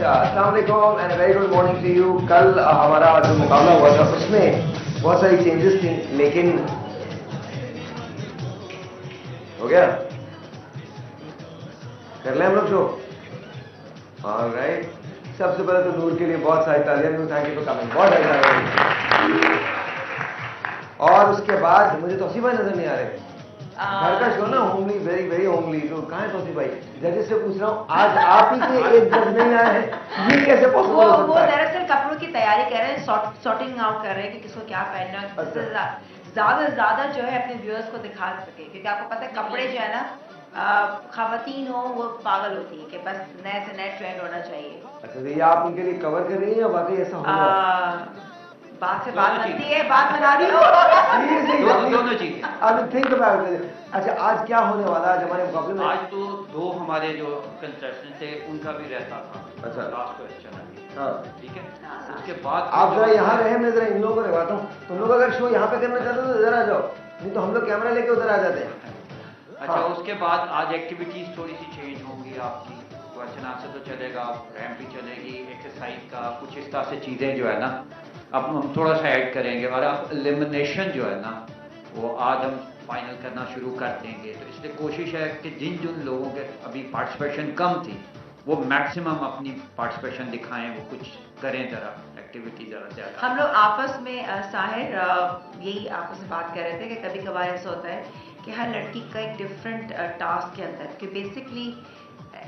अच्छा, अस्सलाम वालेकुम and very good morning to you. कल हमारा जो मुकाबला हुआ था उसमें बहुत सारी चेंजेस थी, लेकिन हो गया, कर लें हम लोग शो। ऑलराइट, सबसे पहले तो नूर के लिए बहुत सारी तालियां, थैंक यू फॉर कमिंग, बहुत अच्छा। और उसके बाद मुझे तौसीफ भाई नजर नहीं आ रहे। घर का शो ना, होमली, वेरी वेरी होमली। तो कहाँ है तौसीफ भाई? जजेस से पूछ रहा हूँ, आज आप ही के एक जज नहीं आए हैं, ये कैसे पॉसिबल हो सकता है? वो दरअसल कपड़ों की तैयारी कर रहे हैं, सॉर्टिंग आउट कर रहे हैं कि किसको क्या पहनना है, किससे ज्यादा ज्यादा जो है अपने व्यूअर्स को दिखा सके, क्योंकि आपको पता है कपड़े जो है ना, खवातीन हो वो पागल होती है कि बस नए से नए ट्रेंड होना चाहिए। अच्छा, तो ये आप उनके लिए कवर कर रही हैं या वाकई ऐसा हो रहा है? बात से बात बनती है, बात बना रही हो। दोनों चीजें। अब थिंक अबाउट इट। अच्छा, आज क्या होने वाला है हमारे मुकाबले में? आज तो दो हमारे जो कंटेस्टेंट थे उनका भी रहता था। अच्छा, लास्ट क्वेश्चन अभी। हाँ ठीक है, उसके बाद आप जरा यहाँ रहे, मैं जरा इन लोगों को रहवाता हूँ। तुम लोग अगर शो यहाँ पे करना चाहते हो तो इधर आ जाओ, नहीं तो हम लोग कैमरा लेके उधर आ जाते हैं। अच्छा, उसके बाद आज एक्टिविटीज थोड़ी सी चेंज होंगी आपकी। क्वेश्चन आंसर तो चलेगा, रैम्प भी चलेगी, एक्सरसाइज का कुछ इस तरह से चीजें जो है ना अब हम थोड़ा सा ऐड करेंगे। और अब एलिमिनेशन जो है ना वो आज हम फाइनल करना शुरू कर देंगे। तो इसलिए कोशिश है कि जिन जिन लोगों के अभी पार्टिसिपेशन कम थी वो मैक्सिमम अपनी पार्टिसिपेशन दिखाएं, वो कुछ करें, जरा एक्टिविटी जरा ज़्यादा। हम लोग आपस में साहिर यही आपस में बात कर रहे थे कि कभी कभार ऐसा होता है कि हर लड़की का एक डिफरेंट टास्क के अंदर, कि बेसिकली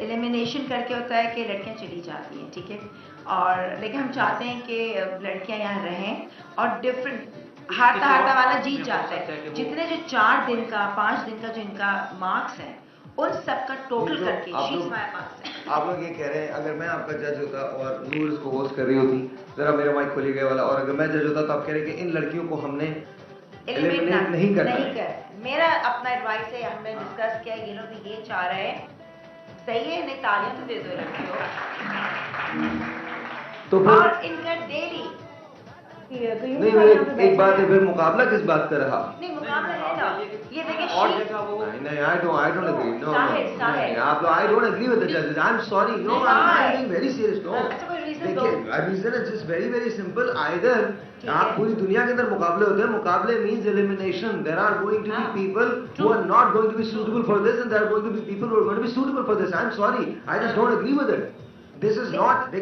एलिमिनेशन करके होता है कि लड़कियां चली जाती हैं, ठीक है, और लेकिन हम चाहते हैं कि लड़कियां यहाँ रहें और डिफरेंट हारता हारता वाला जीत जाता है। जितने जो 4 दिन का 5 दिन का जो इनका मार्क्स है उन सबका टोटल करके आप लोग ये कह रहे हैं अगर मैं आपका जज होता और नूर इसको होस्ट कर रही होती, जरा मेरा माइक खोलिए गया वाला, और अगर मैं जज होता तो आप कह रहे हैं कि इन लड़कियों को हमने एलिमिनेट नहीं करना। मेरा अपना एडवाइस है, हमने डिस्कस किया, ये लोग भी ये चाह रहे हैं, सही है, नहीं तालियां तो दे दो लड़कियों। तो और इनका डेली नहीं, एक बात है, फिर मुकाबला किस बात का रहा? नहीं, मुकाबला है ना, ये देखिए और जगह वो नहीं, I don't agree. No, आप लोग, I don't agree with the judges. I'm sorry. No, I'm being very serious. No. अच्छा, कोई रीजन दो। देखिए, reason is just very very simple. Either आप पूरी दुनिया के अंदर मुकाबले होते हैं, मुकाबले means elimination. There are going to be people who are not going to be suitable for this, and there are going to be people who are going to be suitable for this. I'm sorry. I just don't agree with it. This is not.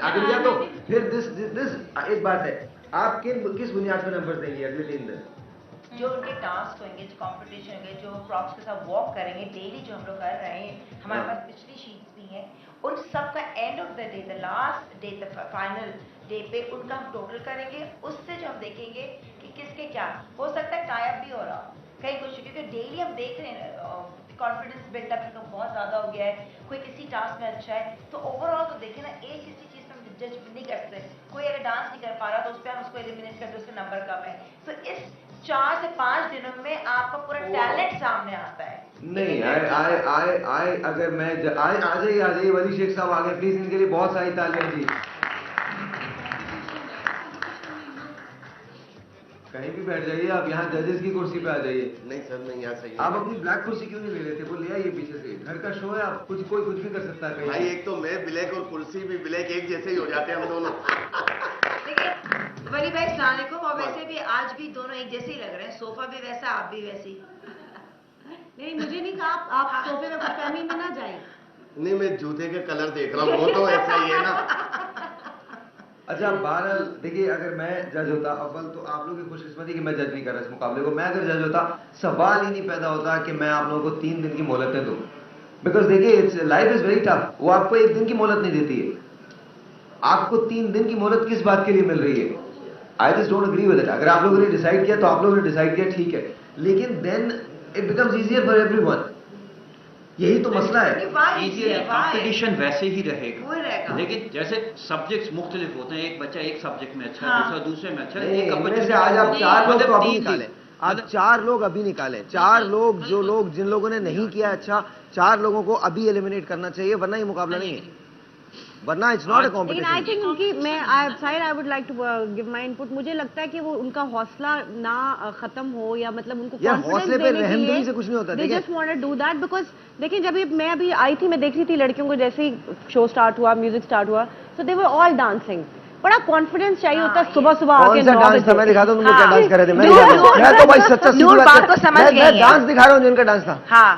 अगर या तो फिर this एक बात है, आप किस बुनियाद पर नंबर देंगे अगले 3 दिन? जो उनके टास्क होंगे, जो कंपटीशन होंगे, जो प्रॉप्स के साथ वॉक करेंगे डेली, जो हम लोग कर रहे हैं, हमारे पास पिछली शीट्स भी हैं, उन सब का end of the day, the last day, the final day पे उनका हम टोटल करेंगे। उससे जो हम देखेंगे कि किसके क्या हो सकता है, टाई अप भी हो रहा कहीं कुछ, क्योंकि डेली हम देख रहे हैं कॉन्फिडेंस बिल्डअप इनका बहुत ज़्यादा हो गया है, कोई किसी टास्क में अच्छा है, तो ओवरऑल तो देखें ना, एक किसी चीज़ में जज नहीं कर सकते। कोई अगर डांस नहीं कर पा रहा तो उस पर हम उसको एलिमिनेट करते, उसका नंबर कम है। तो इस 4 से 5 दिनों में आपका पूरा टैलेंट सामने आता है। नहीं, अगर मैं आ जाइए वली शेख साहब आगे प्लीज, इनके लिए बहुत सारी तालियां जी। कहीं भी बैठ जाइए आप, यहाँ जजेस की कुर्सी पे आ जाइए। नहीं सर, मैं यहाँ सही। आप अपनी ब्लैक कुर्सी क्यों नहीं ले लेते? वो ले आइए पीछे से, घर का शो है, आप कोई कुछ भी कर सकता है। भाई एक तो मैं ब्लैक और कुर्सी भी ब्लैक एक जैसे ही हो जाते हैं हम दोनों। देखिए वली भाई अस्सलाम वालेकुम, और वैसे भी आज भी दोनों एक जैसे ही लग रहे हैं, सोफा भी वैसा, आप भी वैसी। नहीं, मुझे नहीं कहा आप सोफे में फहमी में ना जाए। नहीं, मैं जूते के कलर देख रहा हूँ, वो तो ऐसा ही है ना। अच्छा, बहरहाल देखिए, अगर मैं जज होता, अव्वल तो आप लोगों की खुशकिस्मती कि मैं जज नहीं कर रहा इस मुकाबले को। मैं अगर जज होता, सवाल ही नहीं पैदा होता कि मैं आप लोगों को 3 दिन की मोहलतें दूं, बिकॉज देखिए लाइफ इज वेरी टफ। वो आपको 1 दिन की मोहलत नहीं देती है, आपको 3 दिन की मोहलत किस बात के लिए मिल रही है? I just don't agree with it. अगर आप लोगों ने डिसाइड किया तो आप लोगों ने डिसाइड किया, ठीक है, लेकिन then it becomes easier for everyone. यही तो मसला है। कंपटीशन वैसे ही रहेगा, लेकिन जैसे सब्जेक्ट्स मुख्तलिफ होते हैं, एक बच्चा एक सब्जेक्ट में अच्छा है, दूसरा दूसरे में अच्छा है। आज आप 4 लोग तो अभी निकालें, आज 4 लोग अभी निकालें, 4 लोग जिन लोगों ने नहीं किया अच्छा, 4 लोगों को अभी एलिमिनेट करना चाहिए, वरना ये मुकाबला नहीं है। वरना इट्स नॉट अ लेकिन आई कॉम्पिटिशन। थिंक उनकी I would like to give my input. मुझे लगता है कि वो उनका हौसला ना खत्म हो, या मतलब उनको यार, कॉन्फिडेंस हौसले पे देने के रहमदिली लिए से कुछ नहीं होता, दे देखिए। Just want to do that because देखिए जब मैं अभी आई थी, मैं देख रही थी लड़कियों को जैसे ही शो स्टार्ट हुआ, म्यूजिक स्टार्ट हुआ, सो दे वर ऑल डांसिंग। बड़ा कॉन्फिडेंस चाहिए होता है सुबह सुबह आके। कौन सा 9 डांस था? बजे। मैं दिखाता हूँ तुमको क्या हाँ। डांस कर रहे थे। मैं नूर, दिखाता हूँ। मैं तो भाई सच्चा सीधी नूर बात बात कर- को समझ मैं गई है। डांस दिखा रहा हूँ जो उनका डांस था। हाँ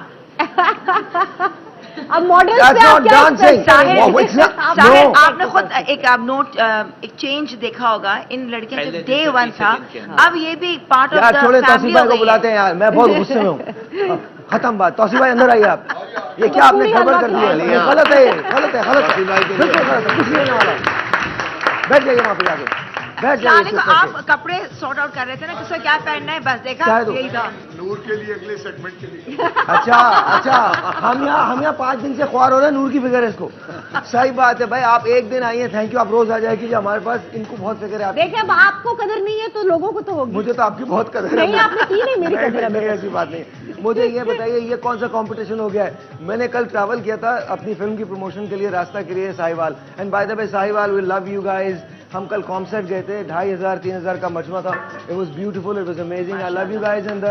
अब model That's not dancing. Wow, it's not- Sahir, No. आपने खुद एक आप नोट एक चेंज देखा होगा इन लड़कियों पहले से डे दिन से 1 30 था, सेकंड के अंदर। अब ये भी पार्ट ऑफ यार द छोड़े, तौसीफ फैमिली भाई हो को गई बुलाते है। हैं यार, मैं बहुत गुस्से में हूँ। खत्म बात। तौसीफ भाई अंदर आइए आप। ये क्या आपने पूरी गड़बड़ हल्ला कर दी खिलाई। है? ये गलत है, ये गलत है, गलत है। तौसीफ भाई के लिए। बिल्कुल गलत है, कुछ नहीं होने वाला। बैठ जाइए वहाँ पे जाके, बैठ जाइए जाने चुप को आप करके। कपड़े सॉर्ट आउट कर रहे थे ना, किसको क्या पहनना है, बस देखा चाहे तो। यही था। नूर के लिए अगले सेगमेंट के लिए। अच्छा, हम यहाँ 5 दिन से ख्वार हो रहे हैं, नूर की फिक्र है इसको। सही बात है भाई, आप एक दिन आइए, थैंक यू, आप रोज आ जाए कीजिए हमारे पास, इनको बहुत फिक्र है आपकी। देखिए अब आपको कदर नहीं है तो लोगों को तो होगी। मुझे तो आपकी बहुत कदर है। नहीं, आपने की नहीं, मेरी कदर है। नहीं, ऐसी बात नहीं। मुझे ये बताइए, ये कौन सा कंपटीशन हो गया है? मैंने कल ट्रैवल किया था अपनी फिल्म की प्रमोशन के लिए, रास्ता के लिए Sahiwal, and by the way Sahiwal, we love you guys. हम कल कॉन्सर्ट गए थे, 2500-3000 का मजमा था। It was beautiful, it was amazing, I love you guys. And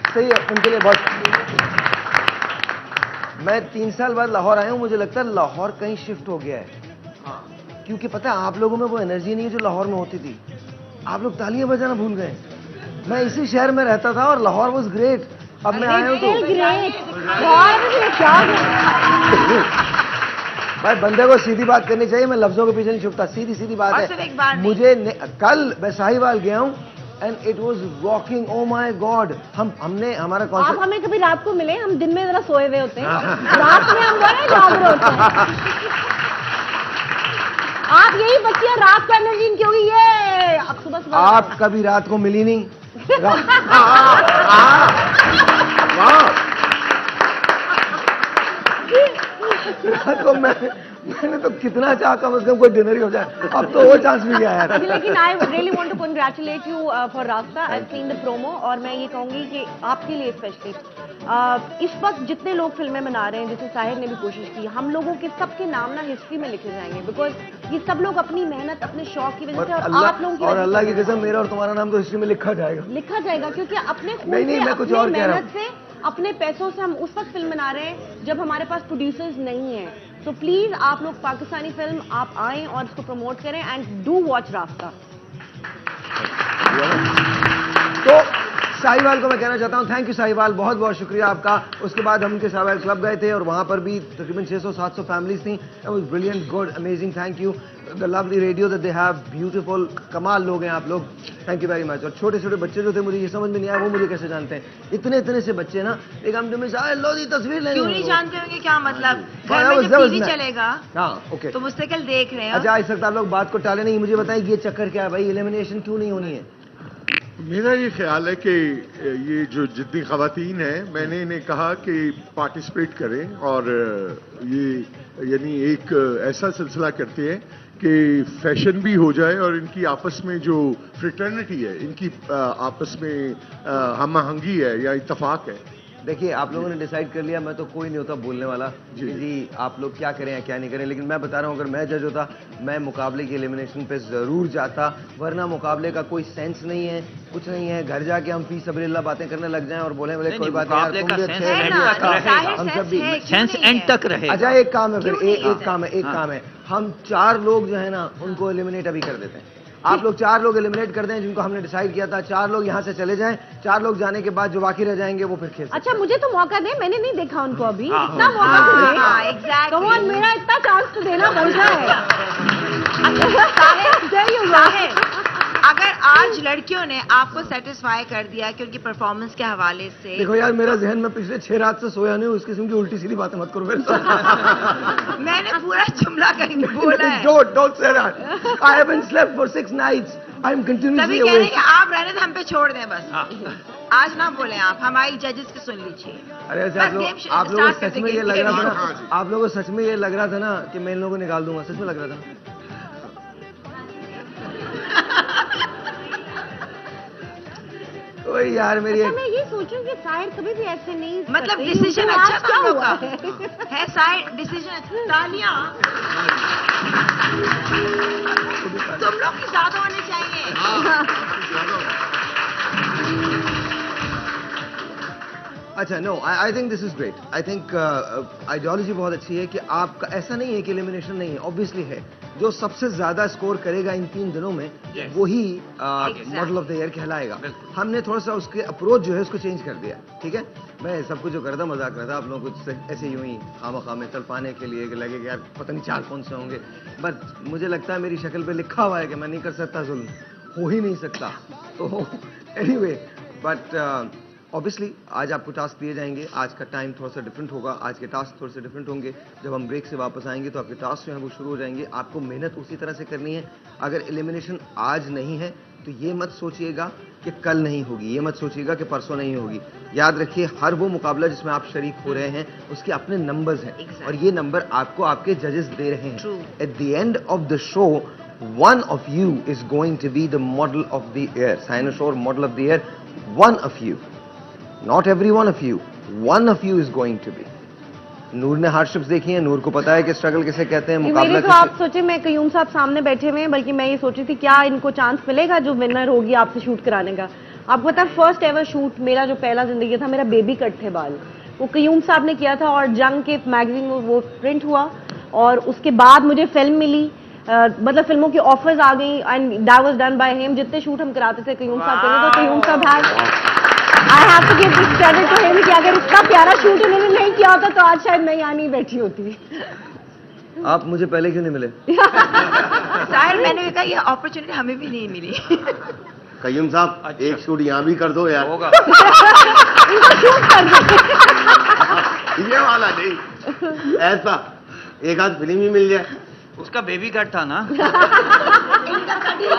सही है उनके लिए बहुत। मैं 3 साल बाद लाहौर आया हूँ, मुझे लगता है लाहौर कहीं शिफ्ट हो गया है, क्योंकि पता है आप लोगों में वो एनर्जी नहीं है जो लाहौर में होती थी। आप लोग तालियां बजाना भूल गए। मैं इसी शहर में रहता था और लाहौर वाज ग्रेट। अब मैं आया हूँ तो भाई बंदे को सीधी बात करनी चाहिए, मैं लफ्जों के पीछे नहीं छुपता, सीधी सीधी बात और है। सिर्फ एक बार नहीं। मुझे कल मैं साहिवाल गया हूँ and it was rocking, oh my God. हमने हमारा आप कॉन्सर्ट, हमें कभी रात को मिले, हम दिन में जरा सोए हुए होते हैं, रात में हम बड़े जाग रहे होते हैं। आप यही बच्चियां रात को एनर्जी इनकी होगी, ये अब सुबह सुबह आप कभी रात को मिली नहीं। रात को मैंने तो कितना चाहा कम से कम कोई डिनर ही हो जाए, अब तो वो चांस भी गया यार। लेकिन I really want to congratulate you for रास्ता। आई सीन द प्रोमो, और मैं ये कहूंगी कि आपके लिए स्पेशली इस वक्त जितने लोग फिल्में बना रहे हैं, जैसे साहिर ने भी कोशिश की, हम लोगों के सबके नाम ना हिस्ट्री में लिखे जाएंगे, बिकॉज ये सब लोग अपनी मेहनत, अपने शौक की वजह से, और आप लोगों की और वजह अल्लाह से की कसम, मेरा और तुम्हारा नाम तो हिस्ट्री में लिखा जाएगा। लिखा जाएगा, क्योंकि अपने खून नहीं, नहीं, से, मैं कुछ अपने और कह रहा हूं। मेहनत से, अपने पैसों से हम उस वक्त फिल्म बना रहे हैं जब हमारे पास प्रोड्यूसर्स नहीं है। तो प्लीज आप लोग पाकिस्तानी फिल्म आप आएं और इसको प्रमोट करें, एंड डू वॉच रास्ता। तो साहिवाल को मैं कहना चाहता हूँ, थैंक यू साहिवाल, बहुत बहुत शुक्रिया आपका। उसके बाद हम उनके साहिवाल क्लब गए थे और वहाँ पर भी तकरीबन 600-700 फैमिलीज थी। It was brilliant, good, amazing, thank you. The lovely radio that they have, beautiful, कमाल लोग हैं आप लोग, थैंक यू वेरी मच। और छोटे छोटे बच्चे जो थे, मुझे ये समझ में नहीं आया वो मुझे कैसे जानते हैं, इतने इतने से बच्चे ना, एक हम जो में लो जी तस्वीर लेनी। क्यों नहीं जानते होंगे, क्या मतलब? हाँ, घर में that जब was टीवी nice. चलेगा हाँ, ओके। तो मुस्तकिल देख रहे हैं। अच्छा, इस वक्त आप लोग बात को टाले नहीं, मुझे बताएं ये चक्कर क्या है भाई, एलिमिनेशन क्यों नहीं होनी है? मेरा ये ख्याल है कि ये जो जितनी खवातीन हैं, मैंने इन्हें कहा कि पार्टिसिपेट करें और ये यानी एक ऐसा सिलसिला करते हैं कि फैशन भी हो जाए और इनकी आपस में जो फ्रेटर्निटी है, इनकी आपस में हम-आहंगी है या इत्तेफाक है। देखिए, आप लोगों ने डिसाइड कर लिया, मैं तो कोई नहीं होता बोलने वाला जी। कि जी आप लोग क्या करें या क्या नहीं करें, लेकिन मैं बता रहा हूँ, अगर मैं जज होता, मैं मुकाबले की एलिमिनेशन पे जरूर जाता, वरना मुकाबले का कोई सेंस नहीं है, कुछ नहीं है। घर जाके हम फी सबरिल्ला बातें करने लग जाएं और बोले बोले नहीं, कोई नहीं, बात नहीं यार, मुकाबले तुम का भी सेंस अच्छे है हैं, ना, मैं भी अच्छा, जाहिर हम सेंस सब भी। है, क्यों सेंस नहीं एंड है? तक रहेगा। अच्छा, एक काम है फिर, क्यों नहीं एक काम है, एक काम है, हम 4 लोग जो है ना उनको एलिमिनेट अभी कर देते हैं। आप लोग 4 लोग एलिमिनेट कर दें जिनको हमने डिसाइड किया था, 4 लोग यहाँ से चले जाएं, 4 लोग जाने के बाद जो बाकी रह जाएंगे वो फिर खेल सकते हैं। अच्छा, मुझे तो मौका दे, मैंने नहीं देखा उनको अभी, इतना हाँ, मौका तो हाँ, दे। exactly. Come on, मेरा इतना चांस तो देना बनता है। साहिर, अगर आज लड़कियों ने आपको सेटिस्फाई कर दिया कि उनकी परफॉर्मेंस के हवाले से, देखो यार, मेरा जहन में पिछले 6 रात से सोया नहीं हूँ, इस किस्म की उल्टी सीधी बातें मत करो मेरे साथ। मैंने पूरा जुमला कहीं बोला है, Don't say that. I haven't slept for 6 nights. I'm तभी continuously कह रहे हैं awake. कि आप रहने तो हम पे छोड़ दें बस। आज ना बोले आप, हमारी जजेस की सुन लीजिए। अरे ऐसे बस game आप लोगों को start सच में करते ये लग रहा था हाँ, ना, जी। आप लोगों को सच में ये लग रहा था ना कि मैं इन लोगों को निकाल दूंगा, सच में लग रहा था। ओए यार, मेरी अच्छा, मैं ये सोचूं कि साहिर कभी भी ऐसे नहीं मतलब करते, डिसीजन उनको अच्छा आज था क्या हम लोग हुआ का है, साइड डिसीजन। तालियां तुम लोग की ज्यादा होने चाहिए। अच्छा, no, I think this is great. I think ideology बहुत अच्छी है कि आपका ऐसा नहीं है कि एलिमिनेशन नहीं है, ऑब्वियसली है। जो सबसे ज्यादा स्कोर करेगा इन 3 दिनों में वही मॉडल ऑफ द ईयर कहलाएगा। हमने थोड़ा सा उसके अप्रोच जो है उसको चेंज कर दिया, ठीक है। मैं सब कुछ जो कर रहा था मजाक कर रहा था, आप लोगों को ऐसे यूं ही खामा में तड़पाने के लिए लगे कि यार पता नहीं 4 कौन से होंगे, बट मुझे लगता है मेरी शक्ल पे लिखा हुआ है कि मैं नहीं कर सकता जुल्म, हो ही नहीं सकता। तो एनीवे, बट ऑब्वियसली आज आपको टास्क दिए जाएंगे। आज का टाइम थोड़ा सा डिफरेंट होगा, आज के टास्क थोड़े से डिफरेंट होंगे। जब हम ब्रेक से वापस आएंगे तो आपके टास्क जो हैं वो शुरू हो जाएंगे। आपको मेहनत उसी तरह से करनी है। अगर एलिमिनेशन आज नहीं है तो ये मत सोचिएगा कि कल नहीं होगी, ये मत सोचिएगा कि परसों नहीं होगी। याद रखिए, हर वो मुकाबला जिसमें आप शरीक हो रहे हैं उसके अपने नंबर्स हैं, और ये नंबर आपको आपके जजेस दे रहे हैं। At the end of the show, one of you is going to be the model of the year, Cynosure model of the year. One of you, not every one of you, one of you is going to be. नूर ने hardships देखी हैं, नूर को पता है कि struggle किसे कहते हैं, मुकाबला मेरे तो आप सोचे, मैं कयूम साहब सामने बैठे हुए हैं, बल्कि मैं ये सोची थी क्या इनको चांस मिलेगा जो विनर होगी आपसे शूट कराने का। आपको पता है फर्स्ट एवर शूट मेरा जो पहला जिंदगी था, मेरा बेबी कट थे बाल, वो कयूम साहब ने किया था और जंग के मैगजीन में वो प्रिंट हुआ, और उसके बाद मुझे फिल्म मिली, मतलब फिल्मों की ऑफर्स आ गई, and that was done by him. जितने शूट हम कराते थे कयूम साहब के, तो कयूम साहब has, I have to give this credit to him कि अगर इतना प्यारा शूट उन्होंने नहीं किया होता तो आज शायद मैं यहाँ नहीं बैठी होती। आप मुझे पहले क्यों नहीं मिले? साहिर, मैंने भी कहा ये अपॉर्चुनिटी हमें भी नहीं मिली। कयूम साहब, अच्छा। एक शूट यहाँ भी कर दो यार। होगा। ये वाला नहीं, ऐसा एक आध फिल्म ही मिल जाए। उसका बेबी कट था ना।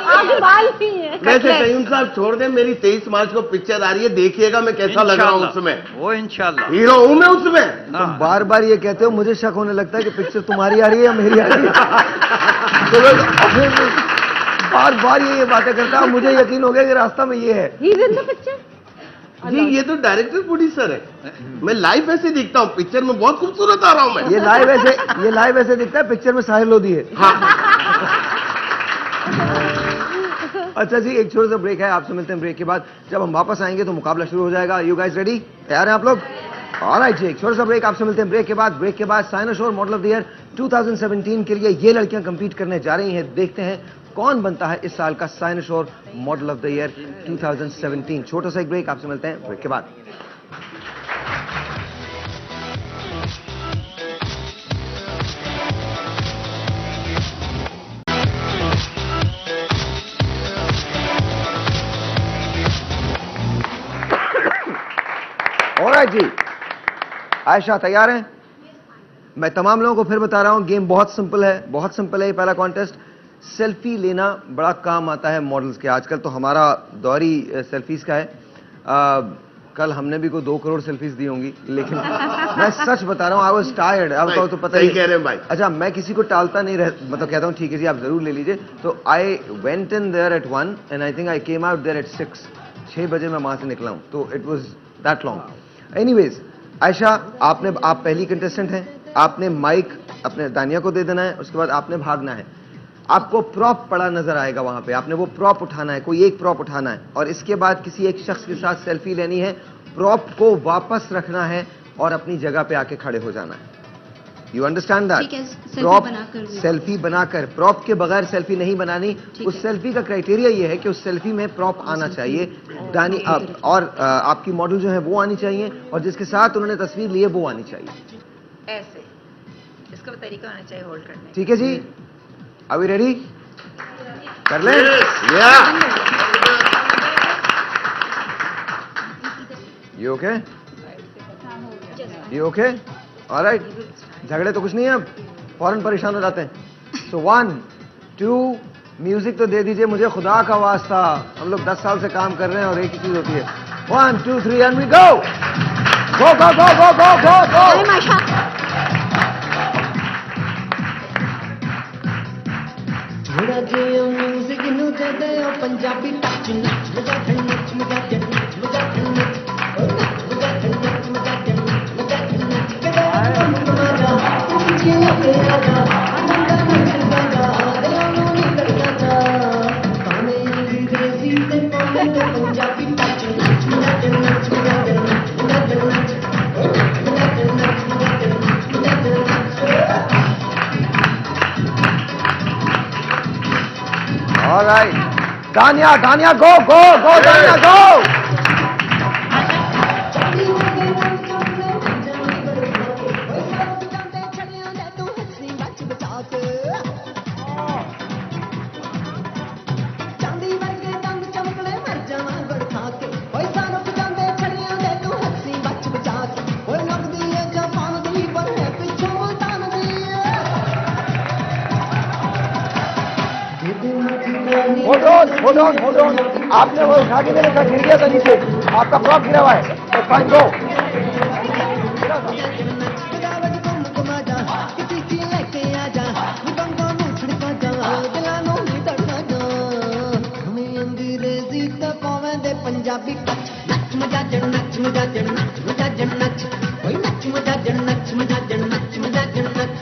आगे बाल नहीं है। वैसे कयूम साहब छोड़ दें, मेरी 23 मार्च को पिक्चर आ रही है, देखिएगा मैं कैसा लग रहा हूँ उसमें। वो इंशाल्लाह हीरो हूँ मैं उसमें। तुम बार बार ये कहते हो, मुझे शक होने लगता है कि पिक्चर तुम्हारी आ रही है या मेरी आ रही है। तो बार बार ये बातें करता हूँ, मुझे यकीन हो गया कि रास्ता में ये है। He's in the picture? जी, ये तो डायरेक्टर प्रोड्यूसर है। मैं लाइव ऐसे दिखता हूँ, पिक्चर में बहुत खूबसूरत आ रहा हूँ मैं। ये लाइव ऐसे दिखता है, पिक्चर में साहिर लोधी है। अच्छा जी, एक छोटा सा ब्रेक है, आपसे मिलते हैं ब्रेक के बाद। जब हम वापस आएंगे तो मुकाबला शुरू हो जाएगा। You guys ready? तैयार हैं आप लोग? ऑलराइट जी, एक छोटा सा ब्रेक, आपसे मिलते हैं ब्रेक के बाद। ब्रेक के बाद साइनोशोर मॉडल ऑफ द ईयर 2017 के लिए ये लड़कियां कंपीट करने जा रही हैं। देखते हैं कौन बनता है इस साल का साइनोशोर मॉडल ऑफ द ईयर 2017। छोटा सा एक ब्रेक, आपसे मिलते हैं ब्रेक के बाद। ऑलराइट जी, आयशा तैयार हैं? मैं तमाम लोगों को फिर बता रहा हूं, गेम बहुत सिंपल है, बहुत सिंपल है। ये पहला कॉन्टेस्ट, सेल्फी लेना बड़ा काम आता है मॉडल्स के आजकल, तो हमारा दौर ही सेल्फीज का है। कल हमने भी कोई 2 करोड़ सेल्फीज दी होंगी, लेकिन मैं सच बता रहा हूँ, आई वाज टायर्ड। आपको तो पता ही कह रहे हैं भाई। अच्छा, मैं किसी को टालता नहीं रह, मतलब कहता हूँ ठीक है जी आप जरूर ले लीजिए। तो I went in there at 1 and I think I came out there at 6 बजे मैं वहां से निकला हूँ, तो it was that long. Anyways, Ayesha आप पहली कंटेस्टेंट हैं। आपने माइक अपने दानिया को दे देना है, उसके बाद आपने भागना है। आपको प्रॉप पड़ा नजर आएगा वहां पे, आपने वो प्रॉप उठाना है, कोई एक प्रॉप उठाना है, और इसके बाद किसी एक शख्स के साथ सेल्फी लेनी है। प्रॉप को वापस रखना है और अपनी जगह पे आके खड़े हो जाना है। You understand that? Prop selfie बनाकर, प्रॉप के बगैर सेल्फी नहीं बनानी। उस सेल्फी का क्राइटेरिया ये है कि उस सेल्फी में प्रॉप आना चाहिए, दानी और आपकी मॉडल जो है वो आनी चाहिए, और जिसके साथ उन्होंने तस्वीर ली है वो आनी चाहिए। ऐसे इसका तरीका होना चाहिए होल्ड करने। ठीक है जी, आर वी रेडी? कर ले। You okay? You okay? Alright, झगड़े तो कुछ नहीं है, अब फौरन परेशान हो जाते हैं। सो 1 2 म्यूजिक तो दे दीजिए मुझे, खुदा का वास्ता। हम लोग 10 साल से काम कर रहे हैं और एक ही चीज होती है। 1 2 3 एंड वी गो गो गो गो गो गो गो गो। थोड़ा जियो म्यूजिक नु दे दे ओ पंजाबी टच नच मजा नच मजा नच मजा नच ओ नच मजा नच मजा नच मजा नच के मजा तुझे तेरा आनंद नच अंग्रेजी ते पावे ते पंजाबी टच नच मजा जन नच मजा जन नच मजा जन नच मजा जन नच मजा जन नच मजा जन नच All right. Tanya, Tanya, go, go, go, Tanya, go. Hold on. आपने वो उठा के मेरे साथ गिर गया था नीचे, आपका फ्रॉक गिरा हुआ है, तो फाइन गो। पंजाबी टच नच मजा जन नच मजा जन नच मजा जन नच ओए नच मजा जन नच मजा जन नच मजा जन नच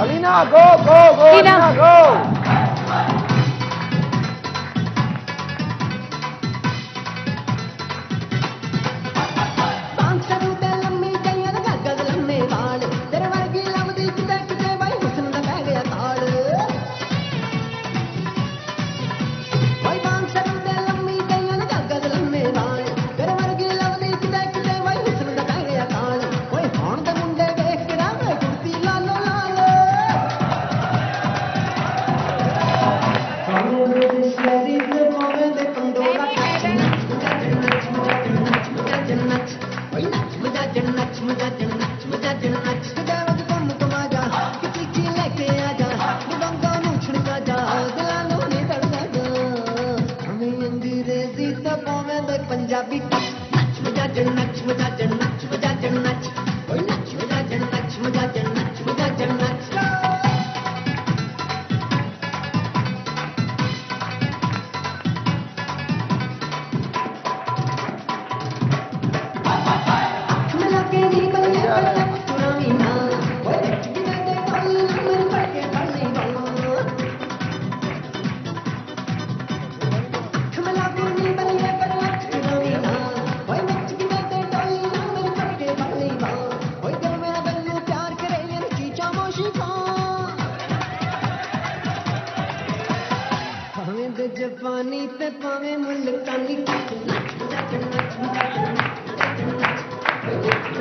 Alina, go, Tina. Alina, go. Punjabi touch नच मजा जन नच मजा जन नच मजा जन नच ओए नच मजा जन नच मजा जन नच मजा जन नच मिला के निकल गया पुरानी ना ओए गिने के पानी मन पड़के पड़नी बनो मिला के निकल गया पुरानी ना ओए नच गिने के पानी मन पड़के पड़नी बनो ओए दिल मेरा बल्लू प्यार करे ये चीचा मोशी खा भावें दे जापानी ते पावें मुल्तानी नच मजा जन नच मजा जन नच मजा जन नच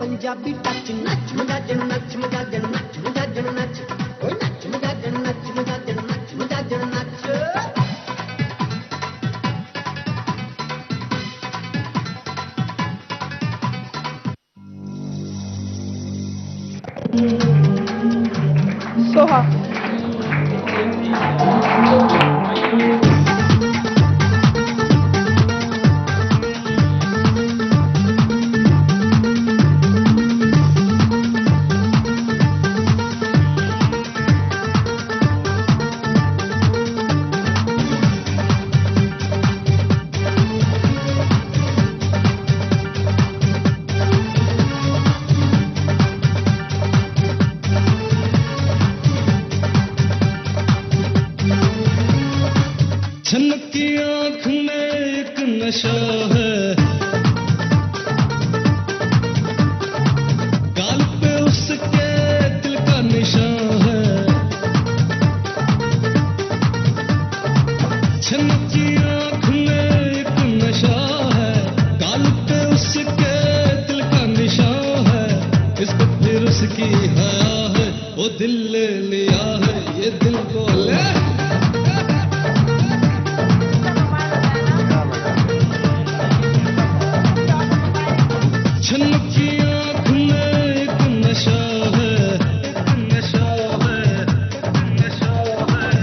पंजाबी टच नच मजा जन नच मजा जन नच मजा जन नच ओए नच मजा जन नच मजा जन नच मजा जन नच सोहा छनकी आंख में एक नशा है गाल पे उसके दिल का निशान है छनकी आंख में एक नशा है गाल पे उसके दिल का निशान है इसको फिर उसकी हया है वो दिल ले लिया है ये दिल को ले छनकी आँख में एक नशा है एक नशा है एक नशा है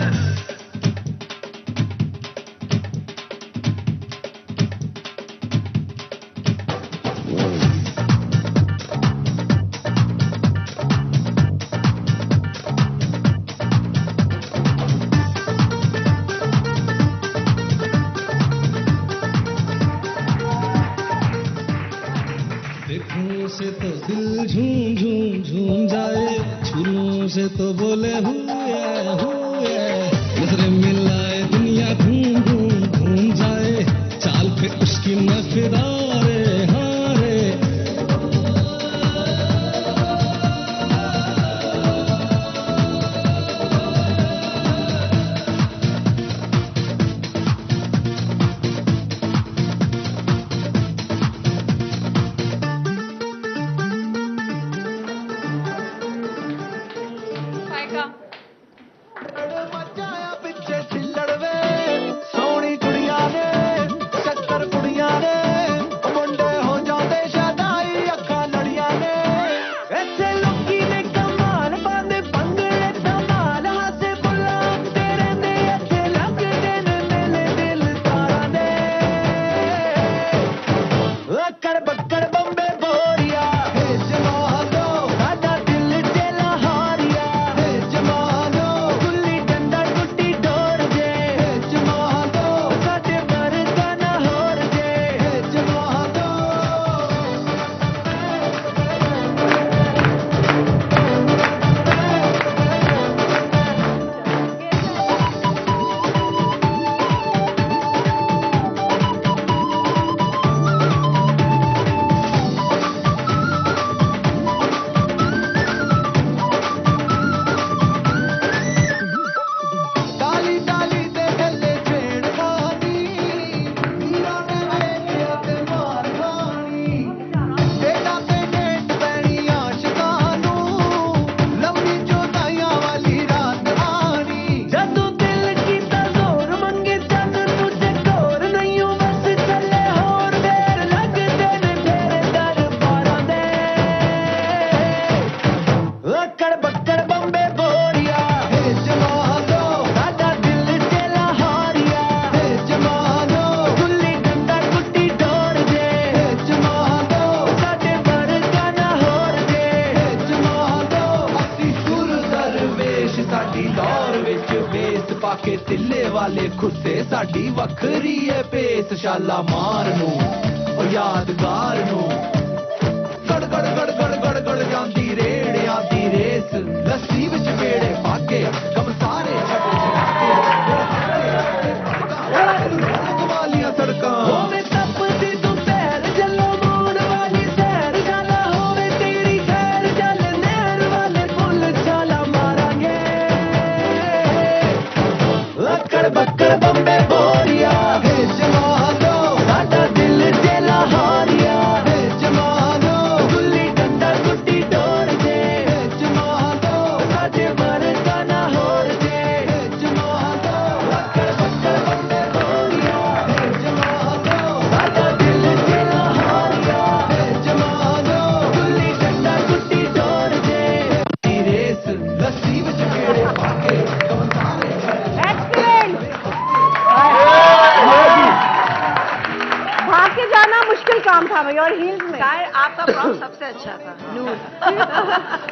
झूम जाए, छूलों से तो बोले हुए नजरें मिलाए दुनिया घूम घूम घूम जाए, चाल पे उसकी न फिदा रे हाँ रे। ਪਿੱਛੇ ਛਿੱਲੜ ਵੇ ਸੋਹਣੀ ਕੁੜੀਆਂ ਨੇ ਸ਼ੱਕਰ ਕੁੜੀਆਂ ਨੇ ਮੁੰਡੇ ਹੋ ਜਾਂਦੇ ਸ਼ਦਾਈ ਅੱਖਾਂ ਲੜੀਆਂ ਨੇ ਇੱਥੇ ਲੋਕੀ ਨੇ ਕਮਾਲ ਪਾਉਂਦੇ ਭੰਗੜੇ ਧਮਾਲ ਹਾਸੇ ਬੁੱਲਾਂ ਤੇ ਰਹਿੰਦੇ ਇੱਥੇ ਲੱਗਦੇ ਨੇ ਮੇਲੇ ਦਿਲ ਤਾਰਾਂ ਦੇ ਅੱਕੜ ਬੱਕੜ ਬੰਬੇ ਬੋਰੀਆ ਜਮਾਲੋ ਸਾਡਾ ਦਿਲ ਤੇ ਲਾਹੌਰੀਆ ਜਮਾਲੋ ਗੁੱਲੀ ਡੰਡਾ ਗੁੱਡੀ ਡੋਰ ਜੇ ਜਮਾਲੋ ਸਾਡੇ ਵਰਗਾ ਨਾ ਹੋਰ ਜੇ ਜਮਾਲੋ डाली डाली दे थल्ले छेड़ खानी हीरा ने वेखिया ते मार खानी बेटा ते नेट पैनी आशिकां नू लंबी चौथाइयां वाली रात आनी जदों दिल कीता जोर मंगे चंद तुझे घोर नहीं हूं बस चले होर देर लगदे ने तेरे दरबारां दे अक्कड़ बक्कड़ बंबे बोरिया जमालो साਡਾ ਦਿਲ ਤੇ ਲਾਹੌਰੀਆ ਜਮਾਲੋ ਗੁੱਲੀ ਡੰਡਾ ਗੁੱਡੀ ਡੋਰ ਜੇ ਜਮਾਲੋ ਸਾਡੇ ਵਰਗਾ ਨਾ ਹੋਰ ਜੇ ਜਮਾਲੋ ਅਸੀਂ ਸੁਰ ਦਰਵੇਸ਼ ਸਾਡੀ ਦੌਰ ਵਿੱਚ ਵੇਸ ਪਾ ਕੇ ਤਿੱਲੇ ਵਾਲੇ ਖੁੱਸੇ ਸਾਡੀ ਵੱਖਰੀ ਏ ਪੇਸ ਸ਼ਾਲਾ ਮਾਰ ਨੂੰ ਉਹ ਯਾਦਗਾਰ ਨੂੰ ਗੜ ਗੜ ਗੜ ਗੜ ਗੜ ਗੜ ਜਾਂਦੀ ਰੇੜਿਆਂ ਦੀ ਰੇਸ ਲੱਸੀ ਵਿੱਚ ਵੇੜੇ ਪਾਕੇ ਕਮ ਸਾਰੇ ਛੱਡ ਛੱਡ ਵਾਲੀਆਂ ਸੜਕਾਂ ਹੋਵੇ ਤਪਦੀ ਦੁਪਹਿਰ ਜੱਲੋ ਮੋੜ ਵਾਲੀ ਸੈਰ ਜਾਣਾ ਹੋਵੇ ਤੇਰੀ ਖੈਰ ਜਲ ਨਹਿਰ ਵਾਲੇ ਫੁੱਲ ਛਾਲਾ ਮਾਰਾਂਗੇ ਅੱਕੜ ਬੱਕੜ ਬੰਬੇ ਬੋਰੀਆ ਜਮਾਲੋ ਸਾਡਾ ਦਿਲ ਤੇ ਲਾਹੌਰੀਆ ਜਮਾਲੋ ਗੁੱਲੀ ਡੰਡਾ ਗੁੱਡੀ ਡੋਰ ਜੇ ਜਮਾਲੋ ਸਾਡੇ ਵਰਗਾ ਨਾ ਹੋਰ ਜੇ ਜਮਾਲੋ ਅੱਕੜ ਬੱਕੜ ਬੰਬੇ ਬੋਰੀਆ ਜਮਾਲੋ ਸਾਡਾ ਦਿਲ ਤੇ ਲਾਹੌਰੀਆ ਜਮਾਲੋ ਗੁੱਲੀ ਡੰਡਾ ਗੁੱਡੀ ਡੋਰ ਜੇ ਦੀ ਰੇਸ ਲੱਸੀ ਵਿੱਚ ਵੇੜੇ ਪਾ ਕੇ ਕਮ ਸਾਰੇ एक्सीलेंट। भाग के जाना मुश्किल काम था भाई, और हील्स में शायद आपका प्रॉप सबसे अच्छा था नूर।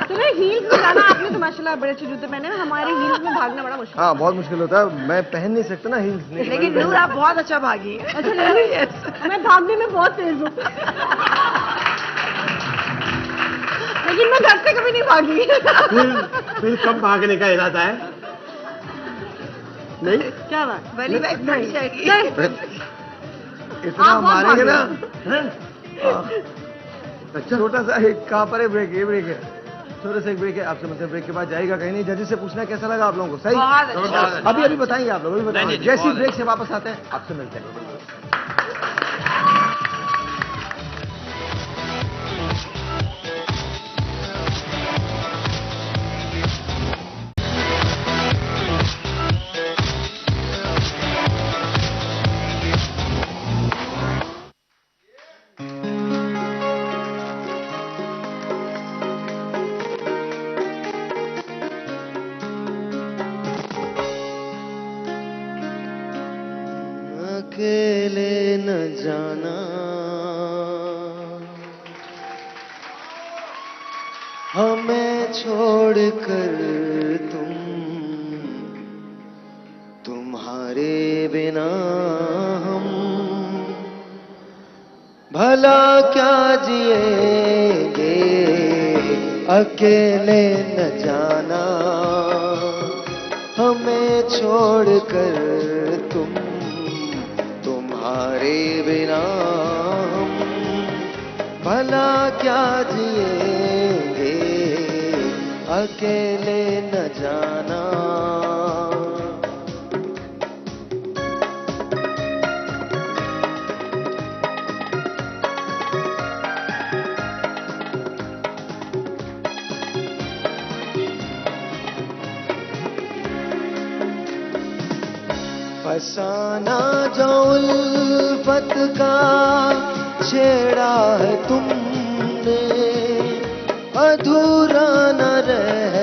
तुम्हें हील्स में जाना, आपने तो माशाल्लाह बड़े अच्छे जूते पहने हैं, हमारे हील्स में भागना बड़ा मुश्किल। हाँ बहुत मुश्किल होता है, मैं पहन नहीं सकता ना हील्स लेकिन नूर आप बहुत अच्छा भागी हैं। अच्छा नहीं, मैं भागने में बहुत तेज हूँ, लेकिन मैं घर से कभी नहीं भागी। फिर कब भागने का इरादा है? नहीं क्या बात? बली बैग फट जाएगी। नहीं, इतना आप बहुत मारेंगे ना भागे। हैं? अच्छा छोटा सा एक कहाँ पर है ब्रेक, ये ब्रेक है, छोटे से एक ब्रेक है, आपसे मतलब ब्रेक के बाद जाएगा कहीं नहीं। जजेस से पूछना कैसा लगा आप लोगों को? सही, बहुत अच्छा। अभी अभी बताएंगे आप लोग, अभी बताएंगे नहीं, जैसे ही बहुत ब्रेक से वापस आते हैं आपसे मिलते हैं। अकेले न जाना, हमें छोड़कर तुम्हारे बिना हम भला क्या जिएंगे, अकेले न जाना हमें छोड़कर तुम, तुम्हारे बिना हम भला क्या जिएंगे, अकेले न जाना। फसाना जो उल्फत का छेड़ा है तुमने, अधूरा न रह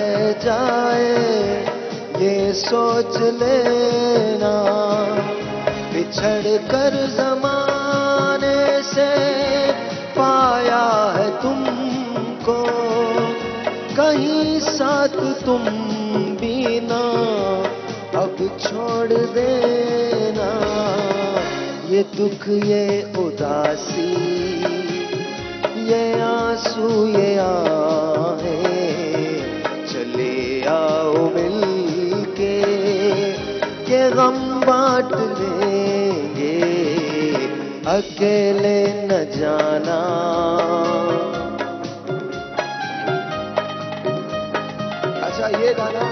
जाए ये सोच लेना। बिछड़ कर जमाने से पाया है तुमको, कहीं साथ तुम भी ना अब छोड़ देना। ये दुख ये उदासी ये आंसू ये आहें, चले आओ मिलके के गम बांट लेंगे, अकेले न जाना। अच्छा ये गाना,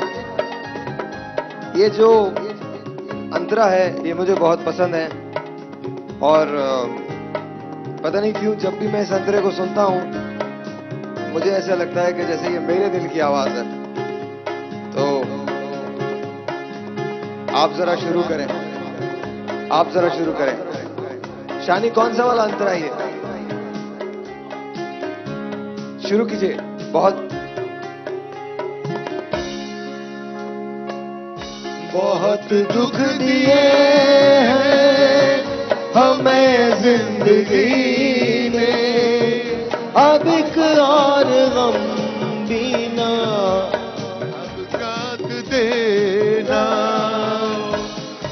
ये जो अंतरा है ये मुझे बहुत पसंद है, और पता नहीं क्यों जब भी मैं इस अंतरे को सुनता हूँ मुझे ऐसा लगता है कि जैसे ये मेरे दिल की आवाज है। तो आप जरा शुरू करें, आप जरा शुरू करें। शानी कौन सा वाला अंतरा है ये? शुरू कीजिए। बहुत दुख दिए हैं हमें जिंदगी में, अब एक और गम भी ना अब काट देना।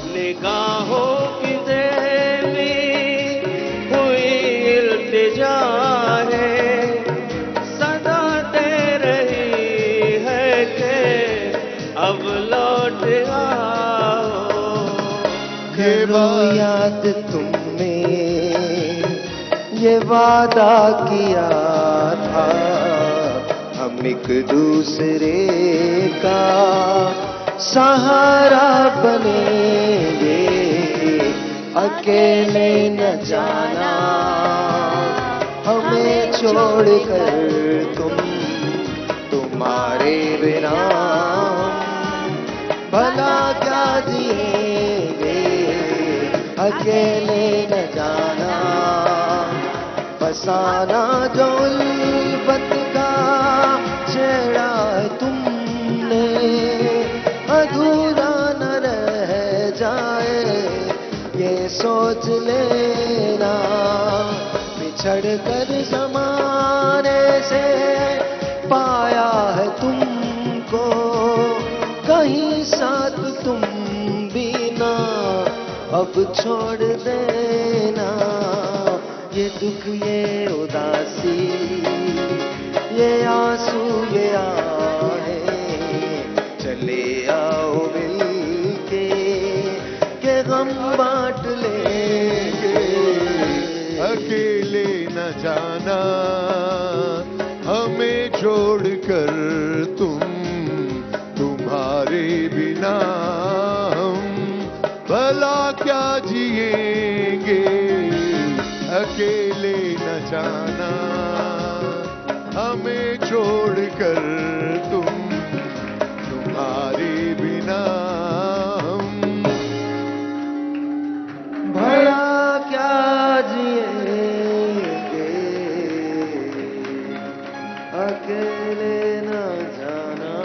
निगाहों की देवी हुई इल्तिजा है, सदा दे रही है कि अब लौट आओ। करो याद तुमने ये वादा किया था, हम एक दूसरे का सहारा बनेंगे, अकेले न जाना हमें छोड़कर तुम, तुम्हारे बिना भला क्या जिएंगे, अकेले न जाना। फसाना जो उल्फत का छेड़ा है तुमने, अधूरा न रह जाए ये सोच लेना। बिछड़ कर जमाने से पाया है तुमको, कहीं साथ तुम भी ना अब छोड़ देना। ये दुख ये उदासी ये आंसू ये आहें, चले आओ मिलके के गम बांट लेंगे, अकेले न जाना हमें छोड़कर तुम, तुम्हारे बिना हम भला क्या जिएंगे, अकेले न जाना हमें छोड़कर तुम, तुम्हारे बिना हम भला क्या जिएंगे, अकेले न जाना।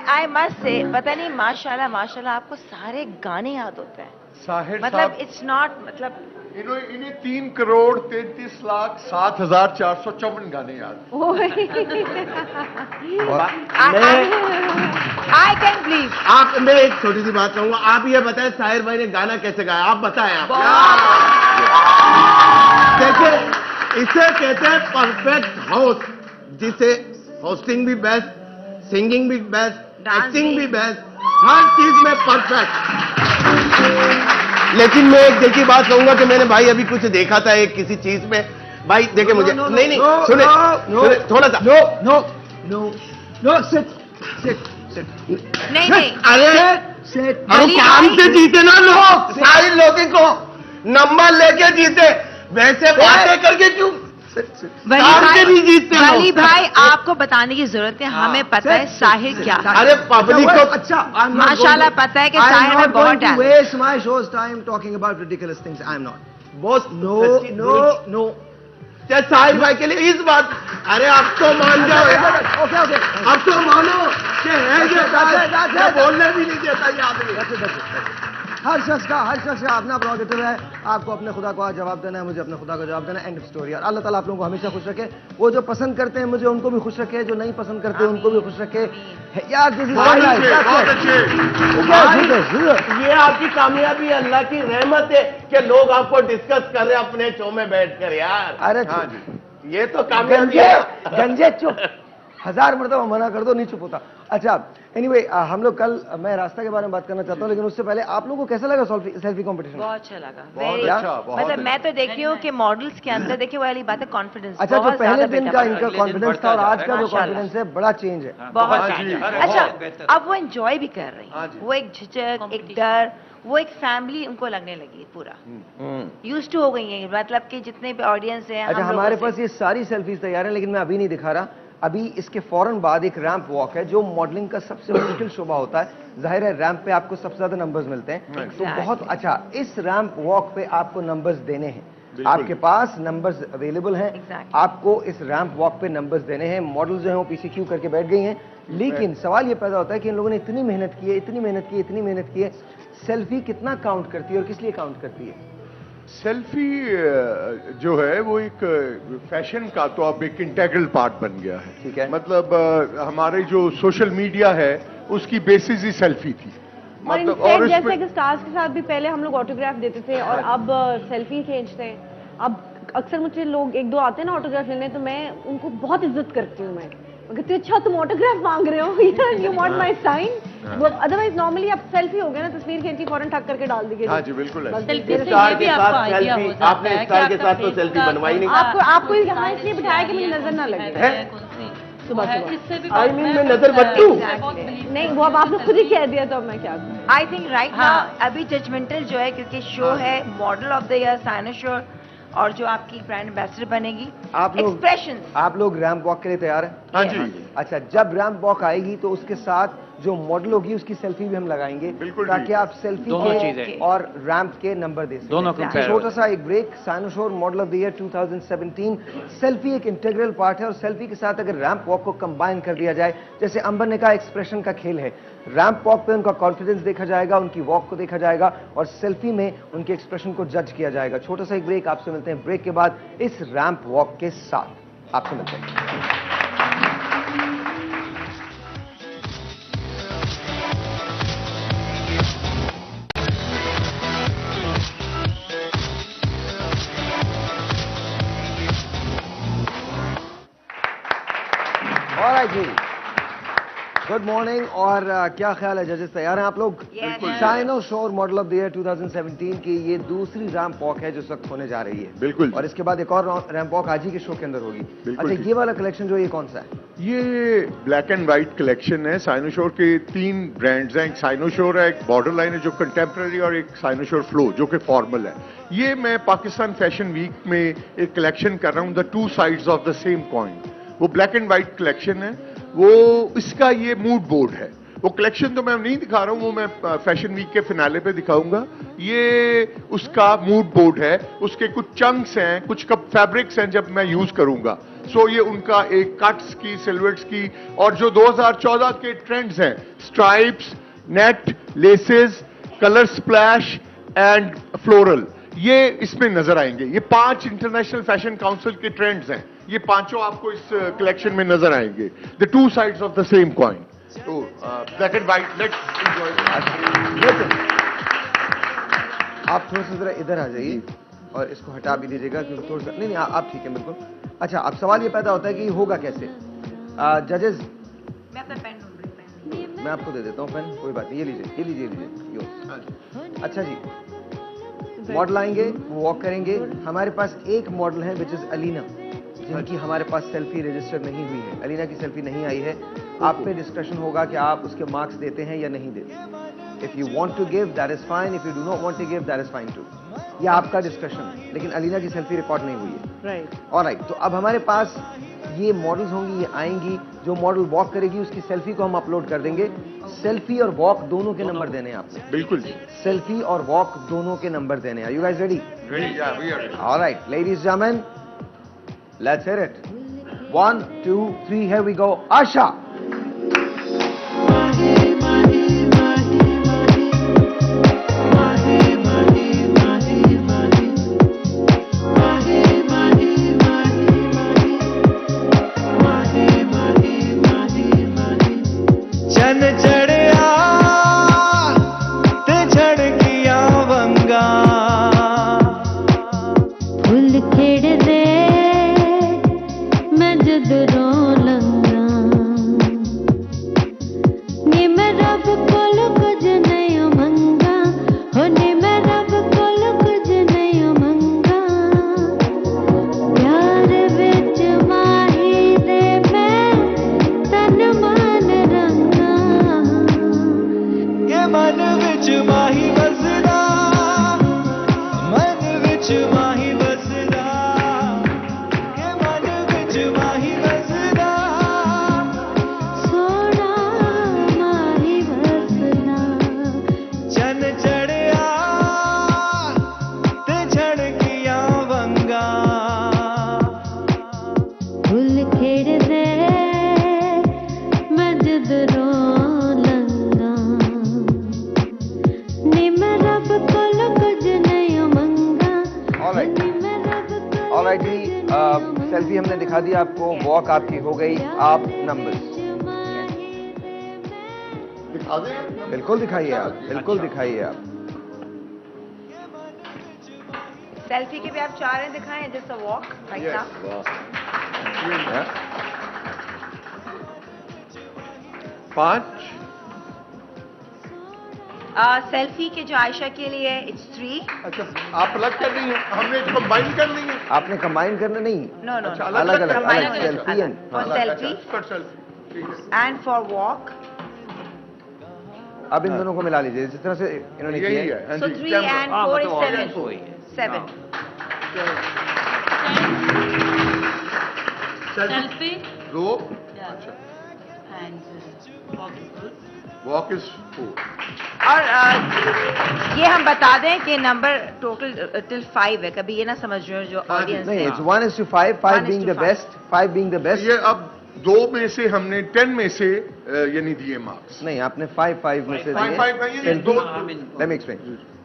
आई मस्ट से, पता नहीं माशाल्लाह माशाल्लाह आपको सारे गाने याद होते हैं। साहिर मतलब इट्स नॉट मतलब इन्हें 3,33,07,454 गाने याद। I can believe. आप, मैं एक छोटी सी बात कहूंगा, आप ये बताएं साहिर भाई ने गाना कैसे गाया, आप बताएं। आप देखिए इसे कहते हैं परफेक्ट हाउस, जिसे होस्टिंग भी बेस्ट, सिंगिंग भी बेस्ट, Dance एक्टिंग भी। भी बेस्ट, हर चीज में परफेक्ट। लेकिन मैं एक देखिए बात कहूंगा कि मैंने भाई अभी कुछ देखा था एक किसी चीज में, भाई देखे मुझे नहीं नहीं सुने सुने, थोड़ा सा no no no no sit sit sit नहीं नहीं अरे सिट हम वली काम भाई। से जीते ना लोग, सारे लोगों को नंबर लेके जीते, वैसे बातें करके क्यों वली काम से भाई, नहीं जीतते लोग। वली भाई आपको बताने की जरूरत है, हमें पता है साहिर क्या है। अरे पब्लिक को अच्छा माशाल्लाह पता है कि साहिर में बहुत टैलेंट है। Waste my shows time talking about ridiculous things. I am not boss no no no क्या साहिर भाई के लिए इस बात, अरे अब तो मान जाओ यार, ओके ओके अब तो मानो कि है ये बोलने भी नहीं देता ये आदमी। हर शख्स का अपना प्रोगेटिव है, आपको अपने खुदा को जवाब देना है, मुझे अपने खुदा को जवाब देना है, एंड ऑफ स्टोरी। और अल्लाह ताला आप लोगों को हमेशा खुश रखे, वो जो पसंद करते हैं मुझे उनको भी खुश रखे, जो नहीं पसंद करते उनको भी खुश रखे यार। दिस इज बहुत अच्छे, बहुत अच्छे। अच्छे। ये आपकी कामयाबी अल्लाह की रहमत है कि लोग आपको डिस्कस कर रहे हैं अपने शो में बैठकर यार। अरे हाँ चुप। जी, ये तो कामयाबी गंजे है। गंजे चुप, 1000 मरतबा मना कर दो, नहीं चुप होता। अच्छा एनीवे हम लोग कल, मैं रास्ता के बारे में बात करना चाहता हूँ, लेकिन उससे पहले आप लोगों को कैसा लगा सेल्फी कंपटीशन? बहुत अच्छा लगा। बहुत Very- अच्छा, बहुत मतलब अच्छा। मैं तो देख रही हूँ कि मॉडल्स के अंदर देखिए वो वाली बात है, कॉन्फिडेंस। अच्छा, जो पहले दिन का इनका दिन कॉन्फिडेंस बढ़ता था और जा आज रहा का है, जो माशाल्लाह। कॉन्फिडेंस है बड़ा चेंज है। बहुत हाँ अच्छा। जी, अच्छा बहुत बेहतर। अब वो एंजॉय भी कर रही हाँ हैं, जी। वो एक झिझक, एक डर, वो एक फैमिली उनको लगने लगी है पूरा। यूज टू हो गई है, मतलब कि जितने भी ऑडियंस है। अच्छा हमारे पास ये सारी सेल्फीज तैयार हैं, लेकिन मैं अभी नहीं दिखा रहा। अभी इसके फौरन बाद एक रैंप वॉक है, जो मॉडलिंग का सबसे मुश्किल शोबा होता है। जाहिर है रैंप पे आपको सबसे ज्यादा नंबर्स मिलते हैं, तो Exactly. बहुत अच्छा, इस रैंप वॉक पे आपको नंबर्स देने हैं, आपके पास नंबर्स अवेलेबल हैं। Exactly. आपको इस रैंप वॉक पे नंबर्स देने हैं। मॉडल जो है वो पीछे क्यू करके बैठ गई हैं, लेकिन सवाल ये पैदा होता है कि इन लोगों ने इतनी मेहनत की है, इतनी मेहनत की है, इतनी मेहनत की है, सेल्फी कितना काउंट करती है और किस लिए काउंट करती है? सेल्फी जो है वो एक फैशन का तो अब एक इंटेग्रल पार्ट बन गया है। ठीक है। मतलब हमारे जो सोशल मीडिया है उसकी बेसिस ही सेल्फी थी। और मतलब इनफैक्ट और जैसे इसमें कि स्टार्स के साथ भी पहले हम लोग ऑटोग्राफ देते थे और अब सेल्फी खींचते हैं। अब अक्सर मुझे लोग एक दो आते हैं ना ऑटोग्राफ लेने, तो मैं उनको बहुत इज्जत करती हूँ। मैं कहती हूँ अच्छा तुम ऑटोग्राफ मांग रहे हो, you want my sign. Otherwise normally आप सेल्फी हो गया ना, तस्वीर खींची फौरन ठक करके डाल दी गई। हाँ जी बिल्कुल है। स्टार के साथ सेल्फी, आपने स्टार के साथ तो सेल्फी बनवाई नहीं। आपको यहाँ इसलिए बिठाया कि मुझे नजर ना लगे सुबह सुबह। आई मीन मैं नजर बट्टू। नहीं वो अब आपने खुद ही कह दिया, तो अब मैं क्या करूं? आई थिंक राइट नाउ अभी जजमेंटल जो है, क्योंकि शो है मॉडल ऑफ द ईयर साइनोशोर, और जो आपकी ब्रांड एम्बेसडर बनेगी, आप लोग एक्सप्रेशन। आप लोग रैंप वॉक के लिए तैयार हैं? हाँ जी। अच्छा, जब रैंप वॉक आएगी तो उसके साथ जो मॉडल होगी उसकी सेल्फी भी हम लगाएंगे, बिल्कुल ताकि ठीक। आप सेल्फी दोनों के चीजें। और रैंप के नंबर दे सकें। दोनों compare छोटा सा एक break. Cynosure model of the year 2017, selfie एक इंटीग्रल पार्ट है और सेल्फी के साथ अगर रैंप वॉक को कंबाइन कर दिया जाए, जैसे अंबर ने कहा एक्सप्रेशन का खेल है। रैंप वॉक पे उनका कॉन्फिडेंस देखा जाएगा, उनकी वॉक को देखा जाएगा और सेल्फी में उनके एक्सप्रेशन को जज किया जाएगा। छोटा सा एक ब्रेक, आपसे मिलते हैं ब्रेक के बाद इस रैंप वॉक के साथ। आपसे मिलते हैं। ऑलराइट जी, गुड मॉर्निंग। और क्या ख्याल है जजेस, तैयार हैं आप लोग? साइनोशोर मॉडल ऑफ द ईयर 2017 की ये दूसरी रैंप वॉक है जो सख्त होने जा रही है। बिल्कुल। और इसके बाद एक और रैंप वॉक आज ही के शो के अंदर होगी। बिल्कुल अच्छा, ठीक। ये वाला कलेक्शन जो ये कौन सा है? ये ब्लैक एंड व्हाइट कलेक्शन है। साइनोशोर के 3 ब्रांड्स हैं, एक साइनोशोर है, एक बॉर्डर लाइन है जो कंटेम्प्रेरी, और एक साइनोशोर फ्लो जो कि फॉर्मल है। ये मैं पाकिस्तान फैशन वीक में एक कलेक्शन कर रहा हूँ, the two sides of the same coin. वो ब्लैक एंड व्हाइट कलेक्शन है, वो इसका ये मूड बोर्ड है। वो कलेक्शन तो मैं नहीं दिखा रहा हूँ, वो मैं फैशन वीक के फिनाले पे दिखाऊंगा। ये उसका मूड बोर्ड है, उसके कुछ चंक्स हैं, कुछ कप फैब्रिक्स हैं जब मैं यूज करूंगा। सो ये उनका एक कट्स की, सिल्हूट्स की, और जो 2014 के ट्रेंड्स हैं, stripes, net, laces, colour splash and floral, ये इसमें नजर आएंगे। ये 5 इंटरनेशनल फैशन काउंसिल के ट्रेंड्स हैं, ये पांचों आपको इस कलेक्शन में नजर आएंगे। The two sides of the same coin. तो black and white, let's enjoy. आप थोड़ा सा जरा इधर आ जाइए। और इसको हटा भी दीजिएगा क्योंकि थोड़ा सा नहीं नहीं आप ठीक है बिल्कुल। अच्छा, अब सवाल ये पैदा होता है कि ये होगा कैसे। जजेस, मैं अपना पेन ढूंढ रही हूँ। मैं आपको दे देता हूँ पेन, कोई बात नहीं, ये लीजिए ये लीजिए ये लीजिए यो। अच्छा जी, मॉडल आएंगे, वो वॉक करेंगे। हमारे पास एक मॉडल है विच इज अलीना, जिनकी हमारे पास सेल्फी रजिस्टर नहीं हुई है। अलीना की सेल्फी नहीं आई है। आप पे डिस्कशन होगा कि आप उसके मार्क्स देते हैं या नहीं देते। If you want to give that is fine, if you do not want to give that is fine too. ये आपका डिस्कशन है, लेकिन अलीना की सेल्फी रिकॉर्ड नहीं हुई है। राइट। ऑलराइट, तो अब हमारे पास ये मॉडल्स होंगी, ये आएंगी। जो मॉडल वॉक करेगी उसकी सेल्फी को हम अपलोड कर देंगे। सेल्फी और वॉक दोनों के नंबर देने हैं आपने। बिल्कुल जी। सेल्फी और वॉक दोनों के नंबर देने हैं। Are you guys ready? Ready? Yeah, we are ready. All right, ladies and gentlemen, let's hear it. 1, 2, 3, here we go. Asha. चन चढ़िया ते झड़किया वंगा फुल खेड़ दे मैं जद रो लंगा नी मैं रब कोल कुछ नहीं मंगा हो नी मैं रब कोल कुछ नहीं मंगा प्यार विच माही दे मैं तन मान रंगा ये मन विच माही बसदा मन विच माही बसदा ये मन विच माही बसदा सोना माही बसना चन चढ़िया ते झड़किया वंगा फुल खेड़ दे मैं जद रो लंगा नी मैं रब कोल कुछ नहीं मंगा All right. नी मैं रब कोल All right जी, सेल्फी हमने दिखा दी आपको, वॉक आपकी हो गई। आप नंबर्स दिखा दें? बिल्कुल दिखाइए आप, बिल्कुल दिखाइए आप। सेल्फी के भी आप 4 हैं दिखाएं, just a walk right Yes. Now. हाँ? 5, सेल्फी के जो आयशा के लिए इट्स 3। अच्छा आप अलग कर रही हैं, हमने कंबाइन करनी है। आपने कंबाइन करना नहीं, नो नो अच्छा, अलग अलग combine अलग करना। Selfie and For selfie For selfie, ठीक है। and for walk. अब इन दोनों को मिला लीजिए जिस तरह से इन्होंने यही किया है। है। हाँ So जी, 3 कैमरा। and हाँ, 4 मतलब is audience वही 7. है। 7. सेल्फी 2, अच्छा वॉक इज 4। और ये हम बता दें कि नंबर टोटल टिल 5 है। कभी ये ना समझ रहे हो जो ऑडियंस नहीं, है। It's 1:5, 5 1:5 being the best, 5 being the best। ये अब 2 में से हमने 10 में से यानी दिए मार्क्स। नहीं, आपने 5 में से Five, दिए। five, ये सेल्फी, दो- let me explain।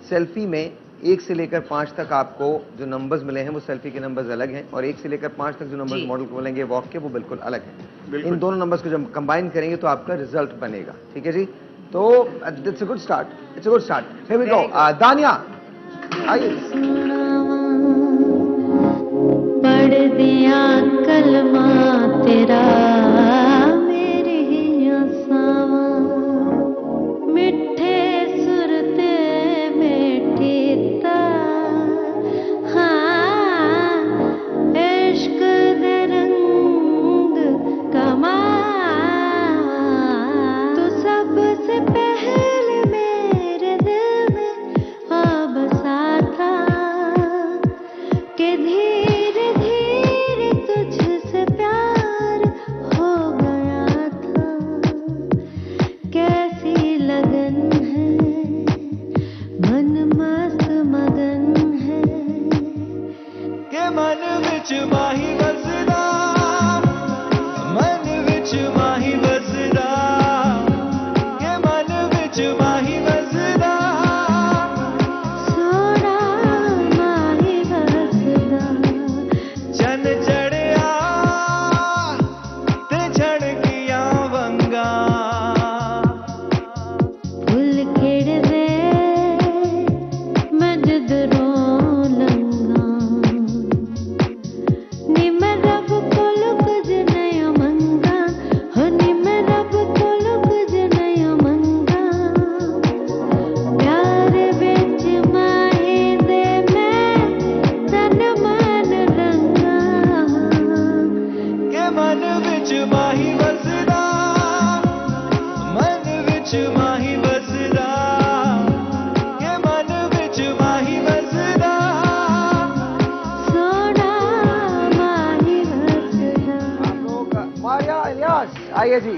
सेल्फी में 1 से लेकर 5 तक आपको जो नंबर्स मिले हैं वो सेल्फी के नंबर्स अलग हैं, और 1 से लेकर 5 तक जो नंबर्स जी। मॉडल को मिलेंगे वॉक के वो बिल्कुल अलग हैं। बिल्कुल। इन दोनों नंबर्स को जब कंबाइन करेंगे तो आपका रिजल्ट बनेगा। ठीक है जी, तो it's a good start, it's a good start. Here we go. Dania आइए। पढ़ दिया कलमा तेरा मेरी सावा मिठे सुरते मिठी तार हाँ इश्क दे रंग कमाल तू सबसे पहले मेरे दिल में आ बसा था कि धीरे धीरे तुझसे विच माही वसदा मन विच माही वसदा के मन विच माही वसदा सोना माही वसदा। आप लोगों का मारिया इलियास आइए जी।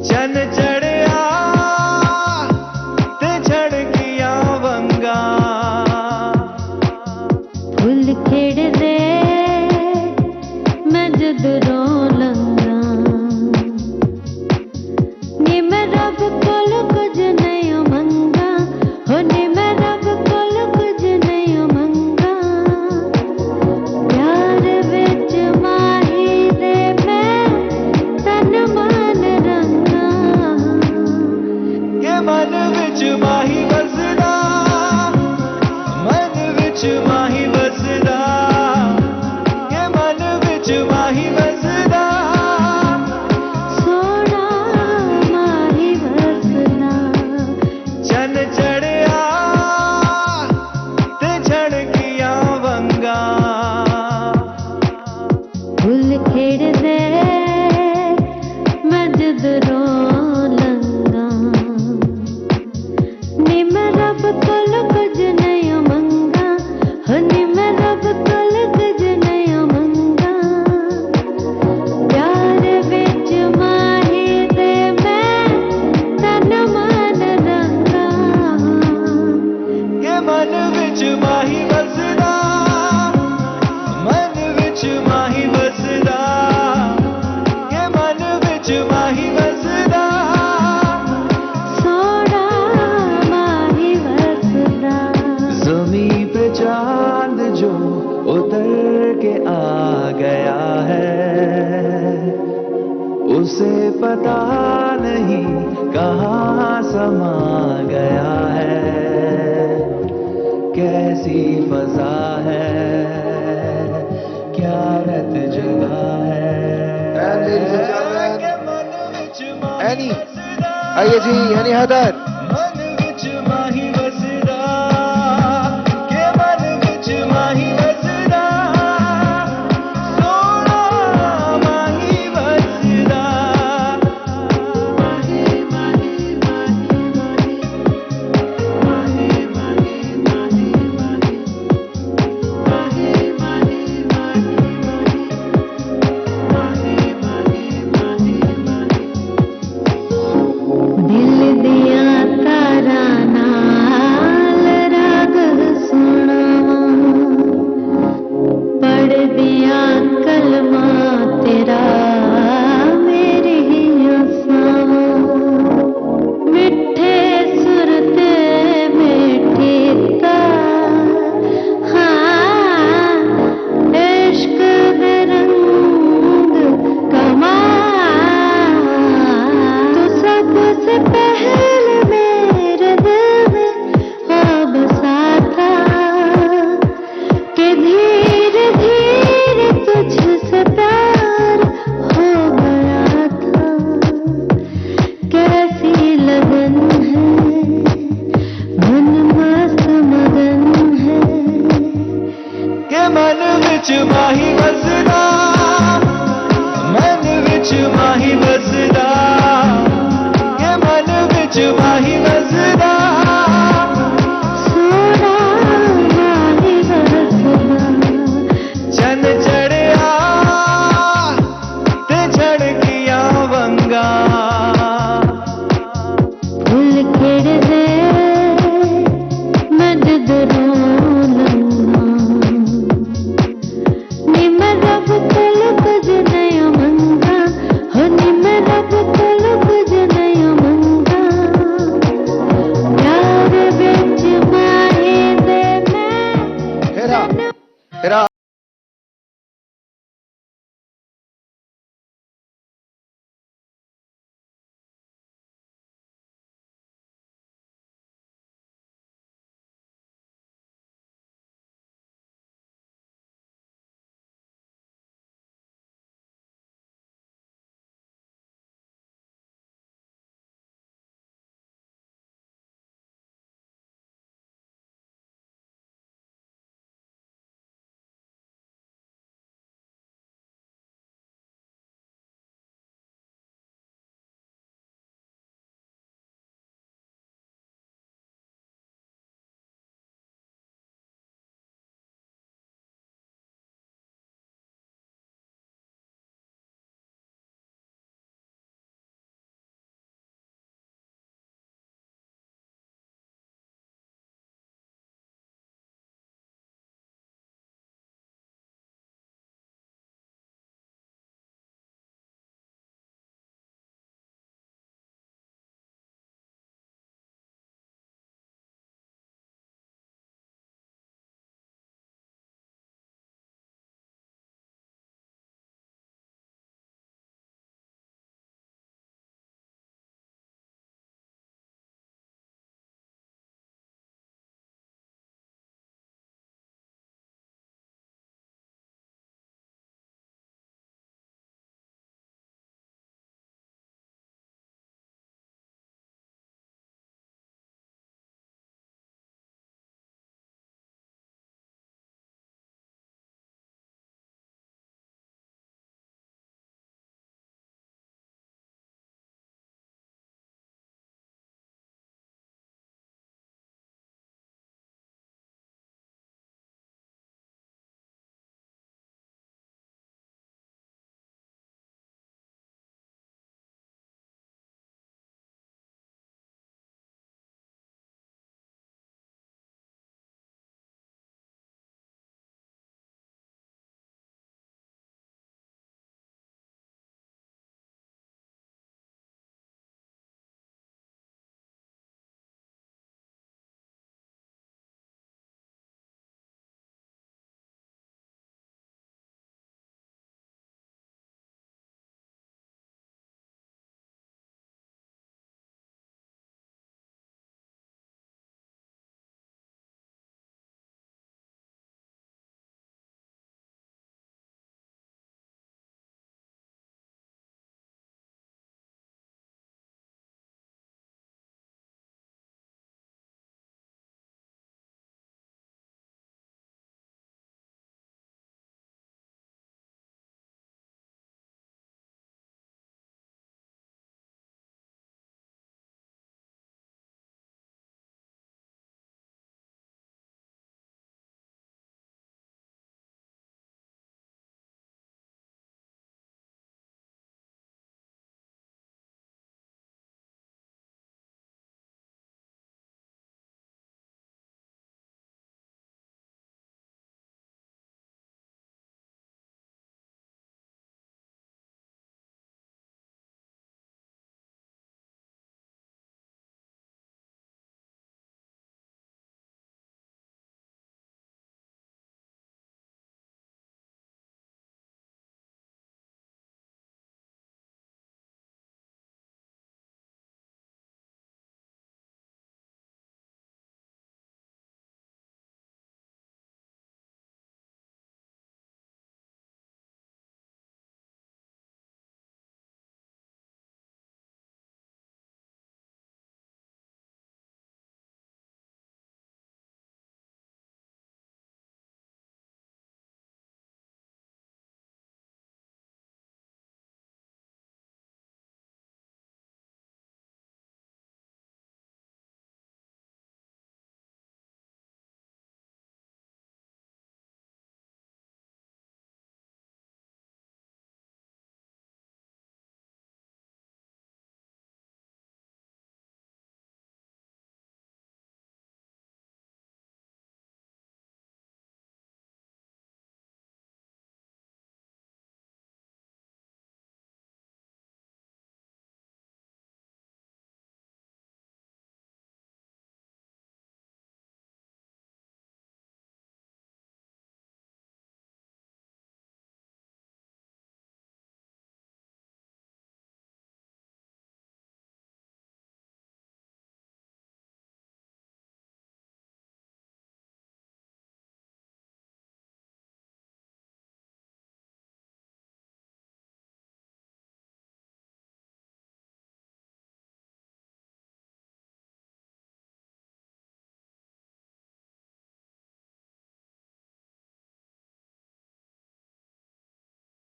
चन चढ़िया ते झड़किया वंगा फुल खेड़ दे मैं जद रो लंगा नी मैं रब कोल कुछ नहीं मंगा हो नी मैं रब कोल कुछ नहीं मंगा प्यार विच माही दे मैं तन मन रंगा के मन विच माही वसदा मन विच माही वसदा के मन विच माही वसदा सोना माही वसदा चन चढ़िया ते झड़किया वंगा फुल खेड़ दे मैं जद रो लंगा नी मैं रब कोल कुछ नहीं मंगा हो नी मैं रब कोल कुछ नहीं मंगा प्यार विच माही दे मैं तन मन रंगा के मन विच माही वसदा मन विच माही वसदा के मन विच माही वसदा सोना माही वसदा। ज़मीं पे चांद जो उतर के आ गया है उसे पता नहीं कहाँ समा गया है कैसी फजा है क्या रत जगह And ladies and है gentlemen, के मन विच माही Annie. वसदा आइए जी यानी हैदर। मन विच माही वसदा के मन विच माही वसदा सोना माही वसदा दिल दिया तारा नाल राग सुनावा पढ़ दिया कलमा तेरा मेरी असावा मिठे सुर ते मीठी तार हाँ इश्क दे रंग कमाल तू सबसे पहले मेरे दिल में आ बसा था कि धीरे धीरे तुझसे प्यार हो गया था कैसी लगन है मन मस्त मगन है के मन विच माही वसदा मन विच माही वसदा के मन विच माही वसदा सोना माही वसदा चन चढ़िया ते झड़किया वंगा फुल खेड़ दे मैं जद रो लंगा नी मैं रब कोल कुछ नहीं मंगा हो नी मैं रब कोल कुछ नहीं मंगा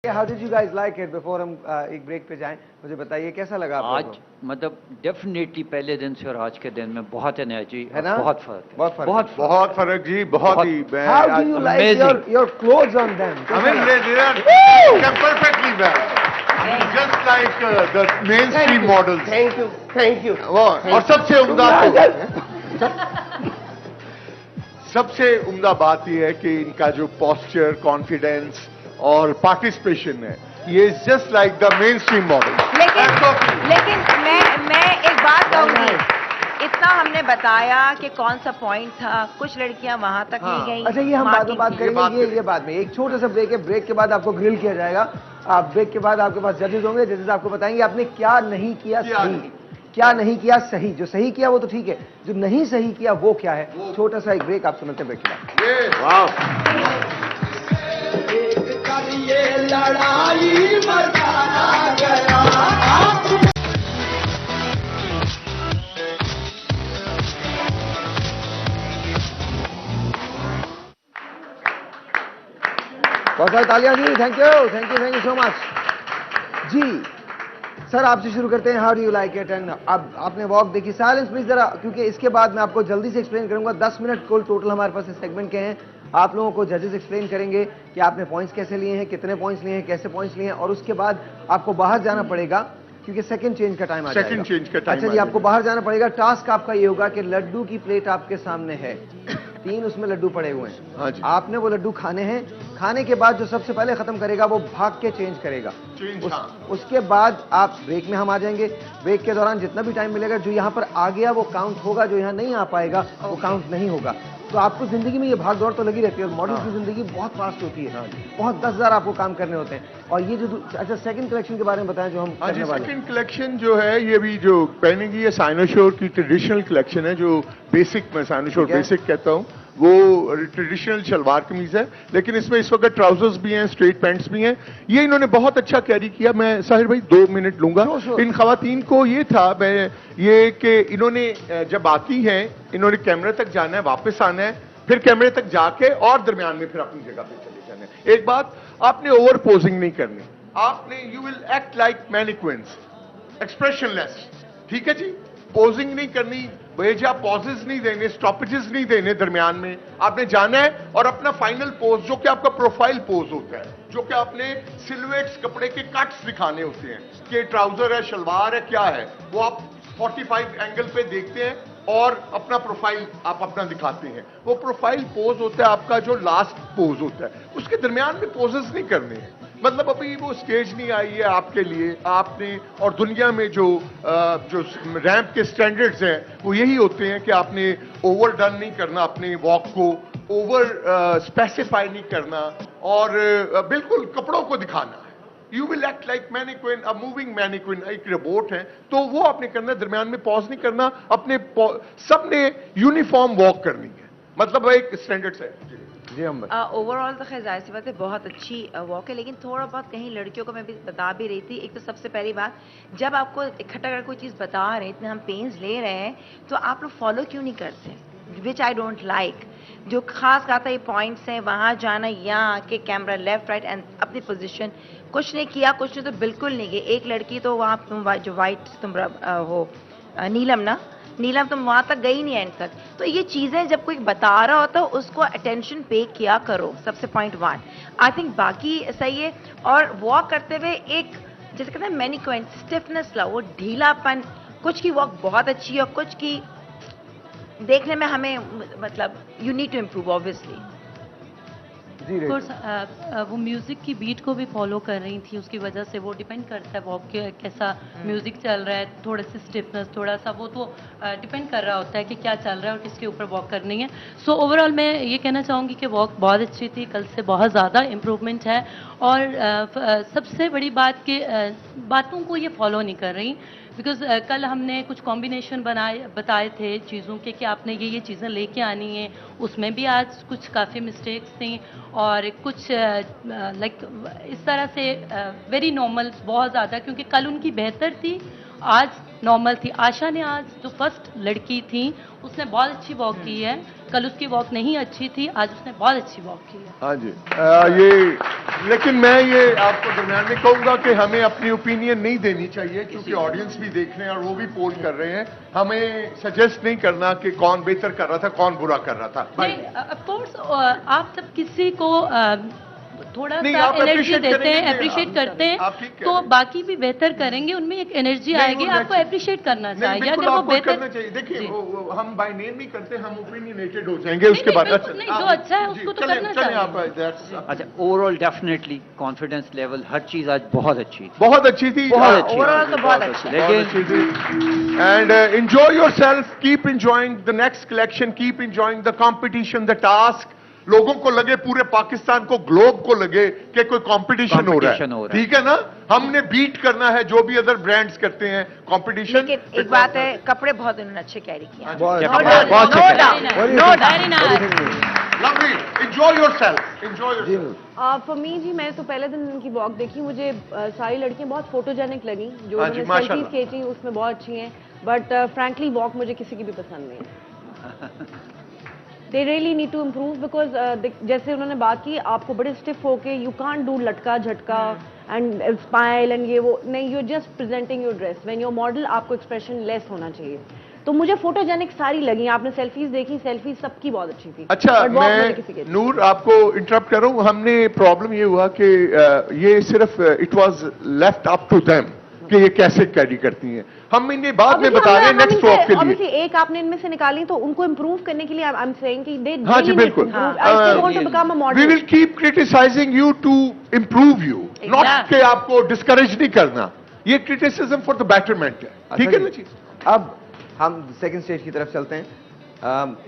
how did you guys like it? Before हम एक ब्रेक पे जाएं, मुझे बताइए कैसा लगा आपको? आज मतलब डेफिनेटली पहले दिन से और आज के दिन में बहुत एनर्जी है ना? बहुत फर्क है। बहुत फर्क बहुत है। बहुत फर्क जी, बहुत ही। How do you like your clothes on them? I mean, they're perfectly well. Just like the mainstream models. Thank you. और सबसे उम्दा सबसे उम्दा बात यह है कि इनका जो पोस्चर, कॉन्फिडेंस और पार्टिसिपेशन है, ये just like the main stream model. लेकिन मैं एक बात कहूंगी, इतना हमने बताया कि कौन सा पॉइंट था, कुछ लड़कियां वहां तक नहीं गई। अच्छा, ये हम बाद में बात करेंगे, ये बाद में। एक छोटा सा ब्रेक है, ब्रेक के बाद आपको ग्रिल किया जाएगा। आप ब्रेक के बाद आपके पास जजेस होंगे, जजेस आपको बताएंगे आपने क्या नहीं किया सही, क्या नहीं किया सही। जो सही किया वो तो ठीक है, जो नहीं सही किया वो क्या है। छोटा सा एक ब्रेक, आप समझते हैं ब्रेक के बाद। लड़ाई मचाना गया बहुत सारी तालियां जी। थैंक यू सो मच जी। सर आपसे शुरू करते हैं, how do you like it? And अब आपने वॉक देखी, साइलेंस प्लीज जरा, क्योंकि इसके बाद मैं आपको जल्दी से एक्सप्लेन करूंगा। 10 मिनट कुल टोटल हमारे पास इस सेगमेंट के हैं। आप लोगों को जजेस एक्सप्लेन करेंगे कि आपने पॉइंट्स कैसे लिए हैं, कितने पॉइंट्स लिए हैं, कैसे पॉइंट्स लिए हैं, और उसके बाद आपको बाहर जाना पड़ेगा क्योंकि सेकंड चेंज का टाइम आ जाएगा। सेकंड चेंज का टाइम। अच्छा जी, आपको बाहर जाना पड़ेगा। टास्क आपका ये होगा कि लड्डू की प्लेट आपके सामने है, 3 उसमें लड्डू पड़े हुए हैं। हाँ जी। आपने वो लड्डू खाने हैं। खाने के बाद जो सबसे पहले खत्म करेगा वो भाग के चेंज करेगा। उसके बाद आप ब्रेक में हम आ जाएंगे। ब्रेक के दौरान जितना भी टाइम मिलेगा, जो यहाँ पर आ गया वो काउंट होगा, जो यहाँ नहीं आ पाएगा वो काउंट नहीं होगा। तो आपको जिंदगी में ये भाग दौड़ तो लगी रहती है, और मॉडल की जिंदगी बहुत फास्ट होती है, बहुत 10,000 आपको काम करने होते हैं। और ये जो अच्छा सेकंड कलेक्शन के बारे में बताएं जो हम करने वाले हैं। सेकंड कलेक्शन जो है, ये भी जो पहनेगी, ये साइनोशोर की ट्रेडिशनल कलेक्शन है, जो बेसिक, मैं साइनोशोर बेसिक कहता हूँ। वो ट्रेडिशनल शलवार कमीज है, लेकिन इसमें इस वक्त ट्राउजर्स भी हैं, स्ट्रेट पैंट्स भी हैं। ये इन्होंने बहुत अच्छा कैरी किया। मैं साहिर भाई 2 मिनट लूंगा। इन खवातीन को ये था, मैं ये कि इन्होंने जब आती हैं, इन्होंने कैमरे तक जाना है, वापस आना है, फिर कैमरे तक जाके और दरमियान में फिर अपनी जगह पे चले जाना है। एक बात, आपने ओवर पोजिंग नहीं करनी। आपने you will act like mannequins, expressionless, ठीक है जी। पोजिंग नहीं करनी, बेजा पॉजेस नहीं देने, स्टॉपेजेस नहीं देने दरमियान में। आपने जाना है और अपना फाइनल पोज, जो कि आपका प्रोफाइल पोज होता है, जो कि आपने सिलुएट्स, कपड़े के कट्स दिखाने होते हैं कि ट्राउजर है, शलवार है, क्या है, वो आप 45 एंगल पे देखते हैं और अपना प्रोफाइल आप अपना दिखाते हैं। वो प्रोफाइल पोज होता है आपका, जो लास्ट पोज होता है। उसके दरमियान में पोजेस नहीं करने हैं। मतलब अभी वो स्टेज नहीं आई है आपके लिए, आपने, और दुनिया में जो रैंप के स्टैंडर्ड्स हैं वो यही होते हैं कि आपने ओवर डन नहीं करना, अपने वॉक को ओवर स्पेसिफाई नहीं करना, और बिल्कुल कपड़ों को दिखाना है। You will act like mannequin, a moving mannequin, एक रोबोट है, तो वो आपने करना, दरमियान में पॉज नहीं करना। अपने सबने यूनिफॉर्म वॉक करनी है, मतलब एक स्टैंडर्ड है जी। ओवरऑल तो खैर जाहिर सी बात है बहुत अच्छी वॉक है, लेकिन थोड़ा बहुत कहीं लड़कियों को मैं भी बता भी रही थी। एक तो सबसे पहली बात, जब आपको इकट्ठा कर कोई चीज़ बता रहे हैं, इतने हम पेन्स ले रहे हैं, तो आप लोग फॉलो क्यों नहीं करते, विच आई डोंट लाइक। जो खास आता ये पॉइंट्स हैं, वहाँ जाना, यहाँ आके कैमरा लेफ्ट राइट एंड अपनी पोजीशन, कुछ नहीं किया, कुछ नहीं तो बिल्कुल नहीं गए। एक लड़की तो वहाँ तुम जो वाइट तुम हो नीलम ना, नीलम तुम वहां तक गई नहीं एंड तक। तो ये चीजें जब कोई बता रहा होता है उसको अटेंशन पे किया करो, सबसे पॉइंट 1। आई थिंक बाकी सही है। और वॉक करते हुए एक जैसे कहते हैं मैनिक्विन स्टिफनेस ला, वो ढीलापन, कुछ की वॉक बहुत अच्छी है और कुछ की देखने में हमें मतलब you need to improve obviously. Course वो म्यूजिक की बीट को भी फॉलो कर रही थी, उसकी वजह से वो डिपेंड करता है वॉक कैसा म्यूजिक चल रहा है, थोड़ा सा स्टिफनेस, थोड़ा सा वो तो डिपेंड कर रहा होता है कि क्या चल रहा है और किसके ऊपर वॉक करनी है। सो ओवरऑल मैं ये कहना चाहूँगी कि वॉक बहुत अच्छी थी, कल से बहुत ज़्यादा इम्प्रूवमेंट है। और सबसे बड़ी बात कि बातों को ये फॉलो नहीं कर रही, बिकॉज कल हमने कुछ कॉम्बिनेशन बताए थे चीज़ों के कि आपने ये चीज़ें लेके आनी है, उसमें भी आज कुछ काफ़ी मिस्टेक्स थी और कुछ लाइक इस तरह से वेरी नॉर्मल बहुत ज़्यादा, क्योंकि कल उनकी बेहतर थी, आज नॉर्मल थी। आशा ने आज जो फर्स्ट लड़की थी उसने बहुत अच्छी वॉक की है, कल उसकी वॉक नहीं अच्छी थी, आज उसने बहुत अच्छी वॉक की है। हाँ जी, ये लेकिन मैं ये आपको दरम्यान में कहूंगा कि हमें अपनी ओपिनियन नहीं देनी चाहिए, क्योंकि ऑडियंस भी देख रहे हैं और वो भी पोल कर रहे हैं। हमें सजेस्ट नहीं करना कि कौन बेहतर कर रहा था, कौन बुरा कर रहा था। ऑफ कोर्स आप जब किसी को थोड़ा नहीं, सा आप एनर्जी appreciate देते हैं, करेंगे, अप्रिशिएट करते हैं, आप ठीक कह तो रहे हैं। बाकी भी बेहतर करेंगे, उनमें एक एनर्जी नहीं, आएगी, वो आपको next- अप्रिशिएट करना नहीं, चाहिए। बिल्कुल अगर वो आपको बेहतर करना चाहिए। देखिए जी। वो हम बाय नेम नहीं करते, हम ओपिनियनेटेड हो जाएंगे उसके नहीं, बाद। बिल्कुल नहीं, जो अच्छा है उसको तो करना चलें आप चाहिए। अच्छा, ओवरऑल डेफिनेटली कॉन्फिडेंस लेवल हर चीज आज बहुत अच्छी थी, बहुत अच्छी थी, बहुत अच्छी ओवरऑल थी, तो बहुत अच्छी बहुत लेकिन अच्छी थी। And enjoy yourself, keep enjoying the next collection, keep enjoying the competition, the task. लोगों को लगे, पूरे पाकिस्तान को, ग्लोब को लगे कि कोई कंपटीशन हो रहा है, ठीक है ना। हमने बीट करना है जो भी अदर ब्रांड्स करते हैं कंपटीशन। लेकिन एक बात है, कपड़े बहुत उन्होंने अच्छे कैरी किए हैं। बहुत No अच्छे, doubt, बहुत no अच्छे। doubt, no doubt। Lovely, enjoy yourself, enjoy yourself. For me जी, मैं तो पहले दिन उनकी वॉक देखी, मुझे सारी लड़कियां बहुत फोटोजेनिक लगी, जो हाँ जी, उन्होंने माशाल्लाह। सेल्फीज खींची उसमें बहुत अच्छी हैं, बट फ्रैंकली वॉक मुझे किसी की भी पसंद नहीं है। They really need to improve, because जैसे उन्होंने बात की, आपको बड़े स्टिफ होके यू कांट डू लटका झटका एंड स्माइल एंड ये वो नहीं, you just presenting your dress when your model, आपको एक्सप्रेशन लेस होना चाहिए। तो मुझे फोटोजेनिक सारी लगी, आपने सेल्फीज देखी, सेल्फीज सबकी बहुत अच्छी थी। अच्छा, But walk मुझे किसी की मैं नूर आपको इंटरप्ट कर रहा हूं। हमने प्रॉब्लम ये हुआ कि ये सिर्फ it was left up to them कि ये कैसे कैरी करती हैं। हम इन्हें बाद में बता रहे हैं नेक्स्ट वॉक के लिए। Obviously, एक आपने इनमें से निकाली, तो उनको इम्प्रूव करने के लिए आई एम सेइंग कि दे हाँ जी, बिल्कुल। I want to become a V model. Will keep criticising you to improve you, not Exactly. कि आपको डिस्करेज नहीं करना। ये क्रिटिसिज्म फॉर द बेटरमेंट है, ठीक है ना जी। अब हम सेकंड स्टेज की तरफ चलते हैं।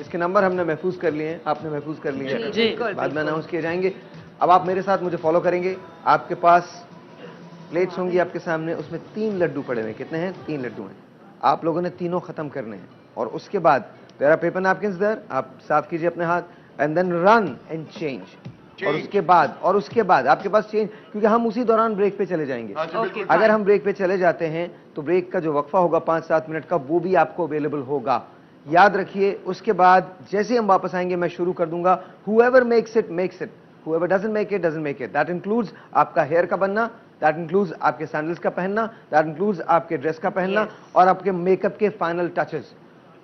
इसके नंबर हमने महफूज कर लिए हैं, आपने महफूज कर लिए हैं, जी। बाद में अनाउंस किए जाएंगे। अब आप मेरे साथ मुझे फॉलो करेंगे। आपके पास प्लेट्स होंगी आपके सामने, उसमें 3 लड्डू पड़े हुए हैं। कितने हैं? 3 लड्डू हैं। आप लोगों ने तीनों खत्म करने हैं, और उसके बाद तेरा पेपर नैपकिन्स देयर, आप साफ कीजिए अपने हाथ, and then run and change. और उसके बाद आपके पास चेंज, क्योंकि हम उसी दौरान ब्रेक पे चले जाएंगे। हाँ जी, बिल्कुल। अगर हम ब्रेक पे चले जाते हैं तो ब्रेक का जो वक्फा होगा 5-7 मिनट का, वो भी आपको अवेलेबल होगा। याद रखिए, उसके बाद जैसे ही हम वापस आएंगे मैं शुरू कर दूंगा। whoever makes it makes it, whoever doesn't make it doesn't make it। that includes आपका हेयर का बनना, that includes आपके सैंडल्स का पहनना, that includes आपके ड्रेस का पहनना, और आपके मेकअप के फाइनल टचेस।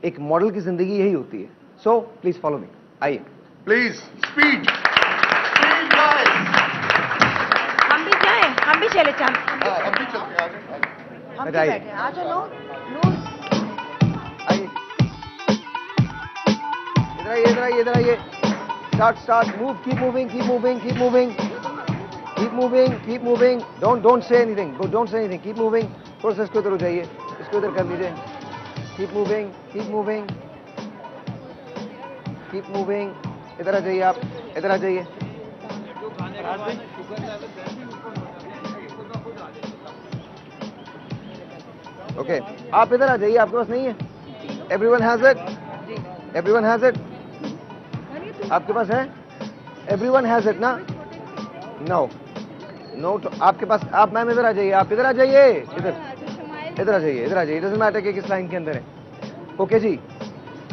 एक मॉडल की जिंदगी यही होती है। सो प्लीज फॉलो मी, आइए। Please speed, speed guys. हम भी जाएं, हम भी चले चाहें, हम भी चलते हैं, आ जाओ। हम भी बताइए। बैठे। आ जाओ, नूर, आइए, इधर आइए, इधर आइए, इधर आइए। Start, move, keep moving, keep moving, keep moving, keep moving, keep moving. Don't say anything, don't say anything, keep moving. थोड़ा सा इसको इधर हो जाइए, इसको इधर कर लीजिए। Keep moving, keep moving, keep moving. इधर आ जाइए, आप इधर आ जाइए। ओके, आप इधर आ जाइए, आपके पास नहीं है? Everyone has it, everyone has it, आपके पास है? एवरीवन हैज इट ना? नो नो, तो आपके पास, आप मैम इधर आ जाइए, आप इधर आ जाइए, इधर आ जाइए, इधर आ जाइए। डजंट मैटर कि किस लाइन के अंदर है। ओके जी,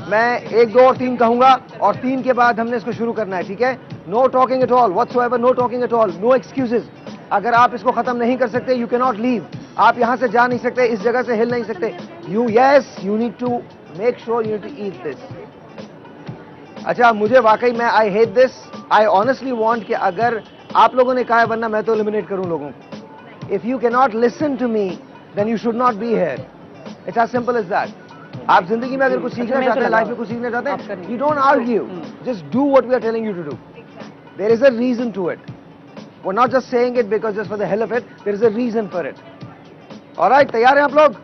मैं 1, 2 और 3 कहूंगा, और 3 के बाद हमने इसको शुरू करना है, ठीक है? No talking at all, whatsoever, no talking at all, no excuses. अगर आप इसको खत्म नहीं कर सकते, यू कैन नॉट लीव। आप यहां से जा नहीं सकते, इस जगह से हिल नहीं सकते। You need to make sure you need to eat this. अच्छा, मुझे वाकई में I hate this, I honestly want कि अगर आप लोगों ने कहा है, वरना मैं तो एलिमिनेट करूं लोगों को। If you can not listen to me, then you should not be here. It's as simple as that. आप जिंदगी में अगर कुछ सीखना चाहते हैं, लाइफ में कुछ सीखना चाहते हैं, you don't argue, just do what we are telling you to do. There is a reason to it. We're not just saying it because just for the hell of it. There is a reason for it. All right, तैयार हैं आप लोग?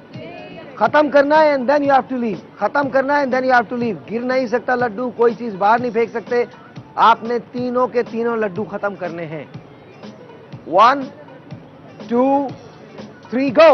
खत्म करना है and then you have to leave. खत्म करना है and then you have to leave. गिर नहीं सकता लड्डू, कोई चीज बाहर नहीं फेंक सकते। आपने तीनों के तीनों लड्डू खत्म करने हैं। 1, 2, 3, go!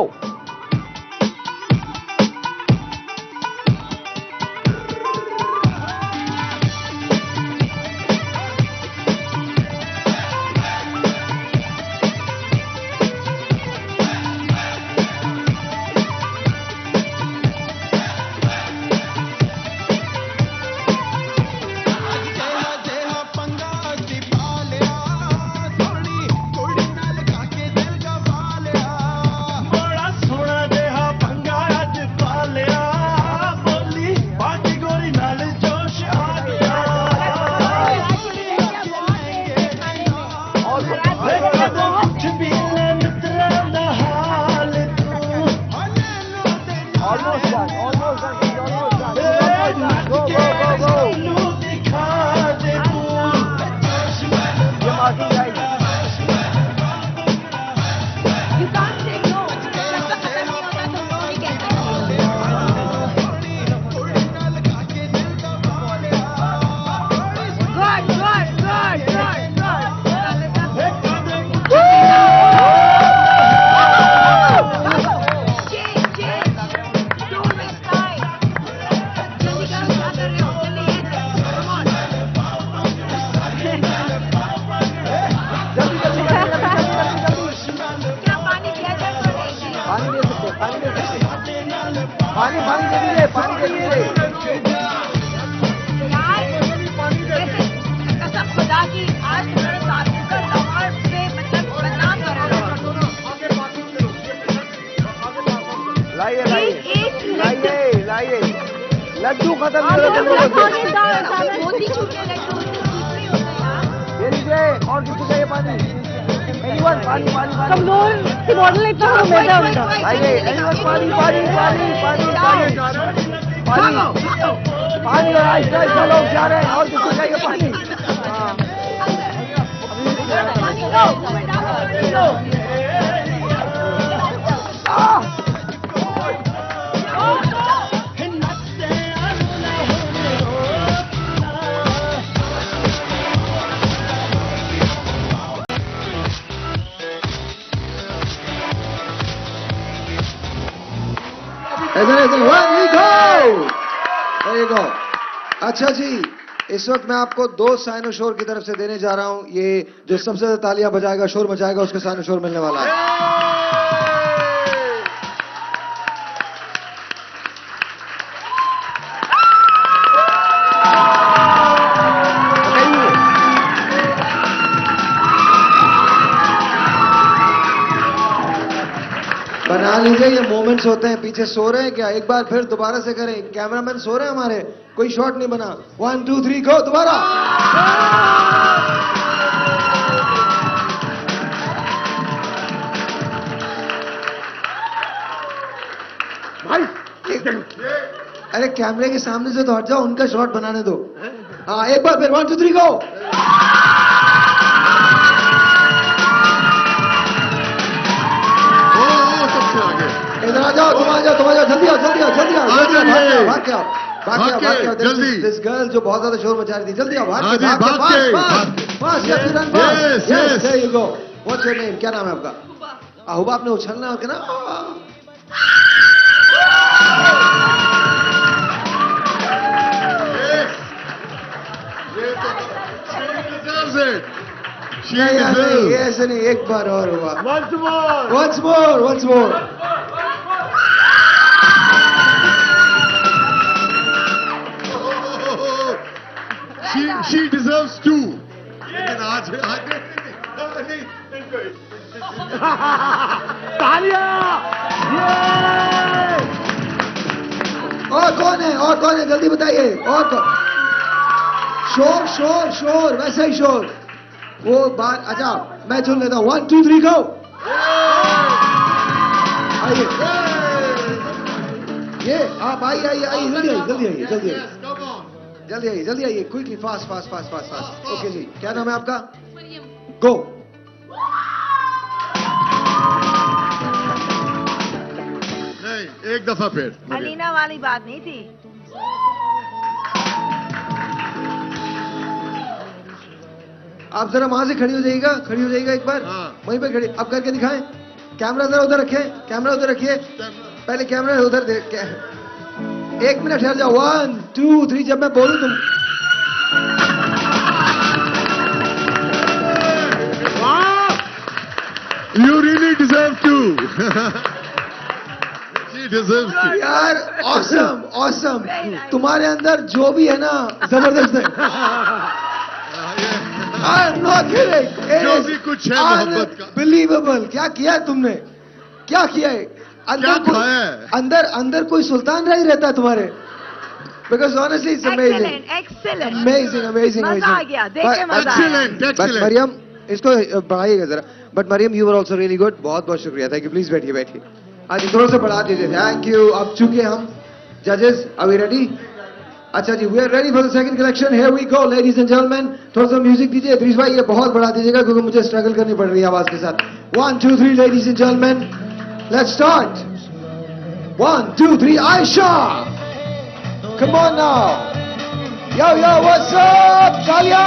almost done. He's almost done. Go, go, go, go. You're marking right. You can't say no. जब तक खत्म नहीं होता तुम नो नहीं कहते Good, good, good, good, good. Change, change. Don't waste time. जल्दी करो, क्या कर रहे हो? जल्दी ये करो. Come on. क्या पानी पिया जाए तो नहीं? पानी दे सकते, पानी दे सकते। पानी दे दीजिए, पानी दे दीजिए। यार, कैसे कसम खुदा की आज तुम्हारे साथी का लवार पे मतलब बदनाम कर रहे हो। लाइए, एक लाइए, लाइए। लड्डू खत्म आगे करो, हम लोग जल्दी। मोती छूटे लड्डू उससे कुछ नहीं होता यार। दे दीजिए, और किसी चाहिए पानी? Anyone, पानी, पानी, पानी। कमजोर की मॉडल इतना मैदा होता लाइए, anyone, पानी, पानी, पानी, पानी, पानी, पानी, पानी और आहिस्ता आहिस्ता लोग जा रहे हैं और किसी चाहिए पानी? हाँ। आह! ऐसे one we go. There you go. अच्छा जी, इस वक्त मैं आपको 2 साइनोशोर की तरफ से देने जा रहा हूं। ये जो सबसे ज्यादा तालियां बजाएगा, शोर मचाएगा, उसको साइनोशोर मिलने वाला है। बना लीजिए, ये मोमेंट्स होते हैं। पीछे सो रहे हैं क्या? एक बार फिर दोबारा से करें। कैमरामैन सो रहे हैं हमारे, कोई शॉट नहीं बना। 1 2 3 गो, दोबारा। भाई अरे कैमरे के सामने से तो हट जाओ, उनका शॉट बनाने दो। हाँ, एक बार फिर 1 2 3 गो। इधर आ जाओ, तुम आ जाओ, जल्दी आओ, जल्दी आओ, जल्दी आओ, जल्दी आओ, भाग के आओ, भाग के आओ, भाग के आओ। जल्दी। दिस गर्ल जो बहुत ज्यादा शोर मचा रही थी, जल्दी आओ, भाग हाँ के, जी, भाग के, भाग के, fast, yes you run Yes, fast, yes. Yes there you go. What's your name? क्या नाम है आपका? अहुबा। आपने उछलना है और क्या ना? नहीं, ऐसे नहीं, एक बार और हुआ। Once more. Once more, once more. She deserves 2. लेकिन आज नहीं। और कौन है? और कौन है? जल्दी बताइए। और कौन? शोर, शोर, शोर, वैसा ही शोर। वो बात, अच्छा मैं चुन लेता हूँ। 1 2 3 गो। आइए, ये आप आइए, आइए, आइए, जल्दी आइए, जल्दी आइए, जल्दी आइए, जल्दी आइए, जल्दी आइए, quickly, fast fast fast fast fast. Okay जी, क्या नाम है आपका? गो। नहीं, एक दफा फिर। अलीना वाली बात नहीं थी। आप जरा वहां से खड़ी हो जाइएगा, खड़ी हो जाइएगा एक बार। हाँ। वहीं पे खड़ी, अब करके दिखाएं। कैमरा जरा उधर रखें, कैमरा उधर रखिए। पहले कैमरा उधर देख के 1 मिनट ठहर जाओ। 1 2 3 जब मैं बोलूं तुम। You really deserve to. She deserves to. यार ऑसम, ऑसम। तुम्हारे अंदर जो भी है ना, जबरदस्त है। I'm not kidding. जो भी कुछ है मोहब्बत का। Unbelievable. क्या किया है तुमने? क्या किया है? क्या खाया है? अंदर कोई सुल्तान रह ही रहता है तुम्हारे। Because honestly, it's amazing. Excellent. Amazing, amazing, मजा amazing. आ गया, देख के मजा आया। Excellent, But excellent. मरियम, इसको बढ़ाइएगा जरा। But Maryam, you were also really good. बहुत बहुत शुक्रिया। Thank you. Please बैठिए, बैठिए। आज थोड़ा सा बढ़ा दीजिए। Thank you. अब चूंकि हम Judges, are we ready? अच्छा जी, we are ready for the second collection. Here we go, ladies and gentlemen. थोड़ा सा म्यूजिक दीजिए इद्रीस भाई, ये बहुत बढ़ा दीजिएगा क्योंकि मुझे स्ट्रगल करनी पड़ रही है आवाज के साथ. 1 2 3 ladies and gentlemen, let's start. 1 2 3 Aisha, come on now. Yo yo, what's up, Talia?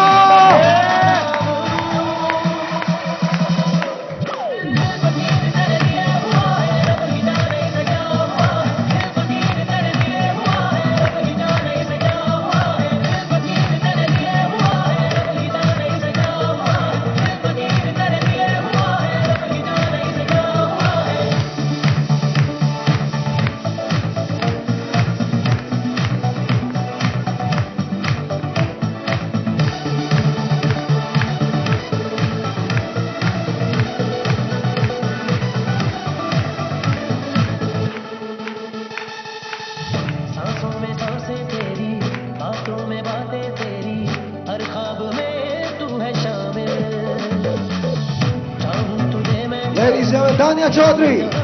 Ladies and gentlemen, Tanya Chaudhary.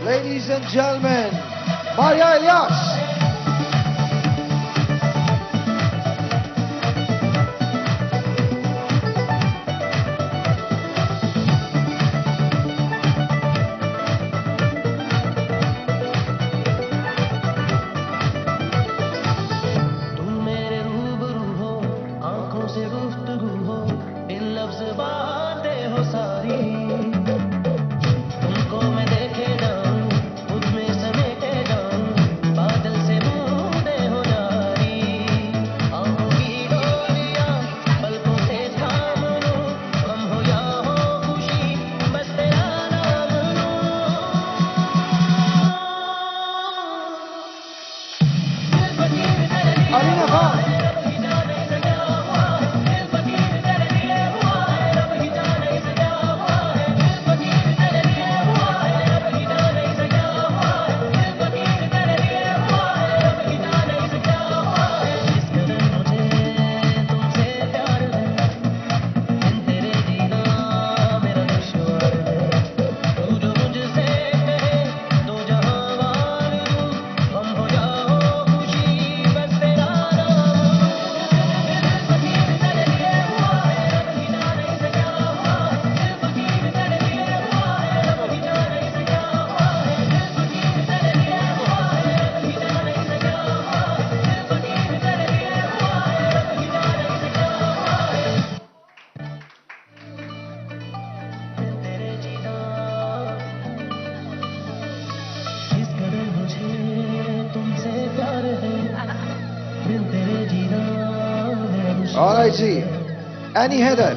Ladies and gentlemen, Maria Elias. All right, see. Annie Heather.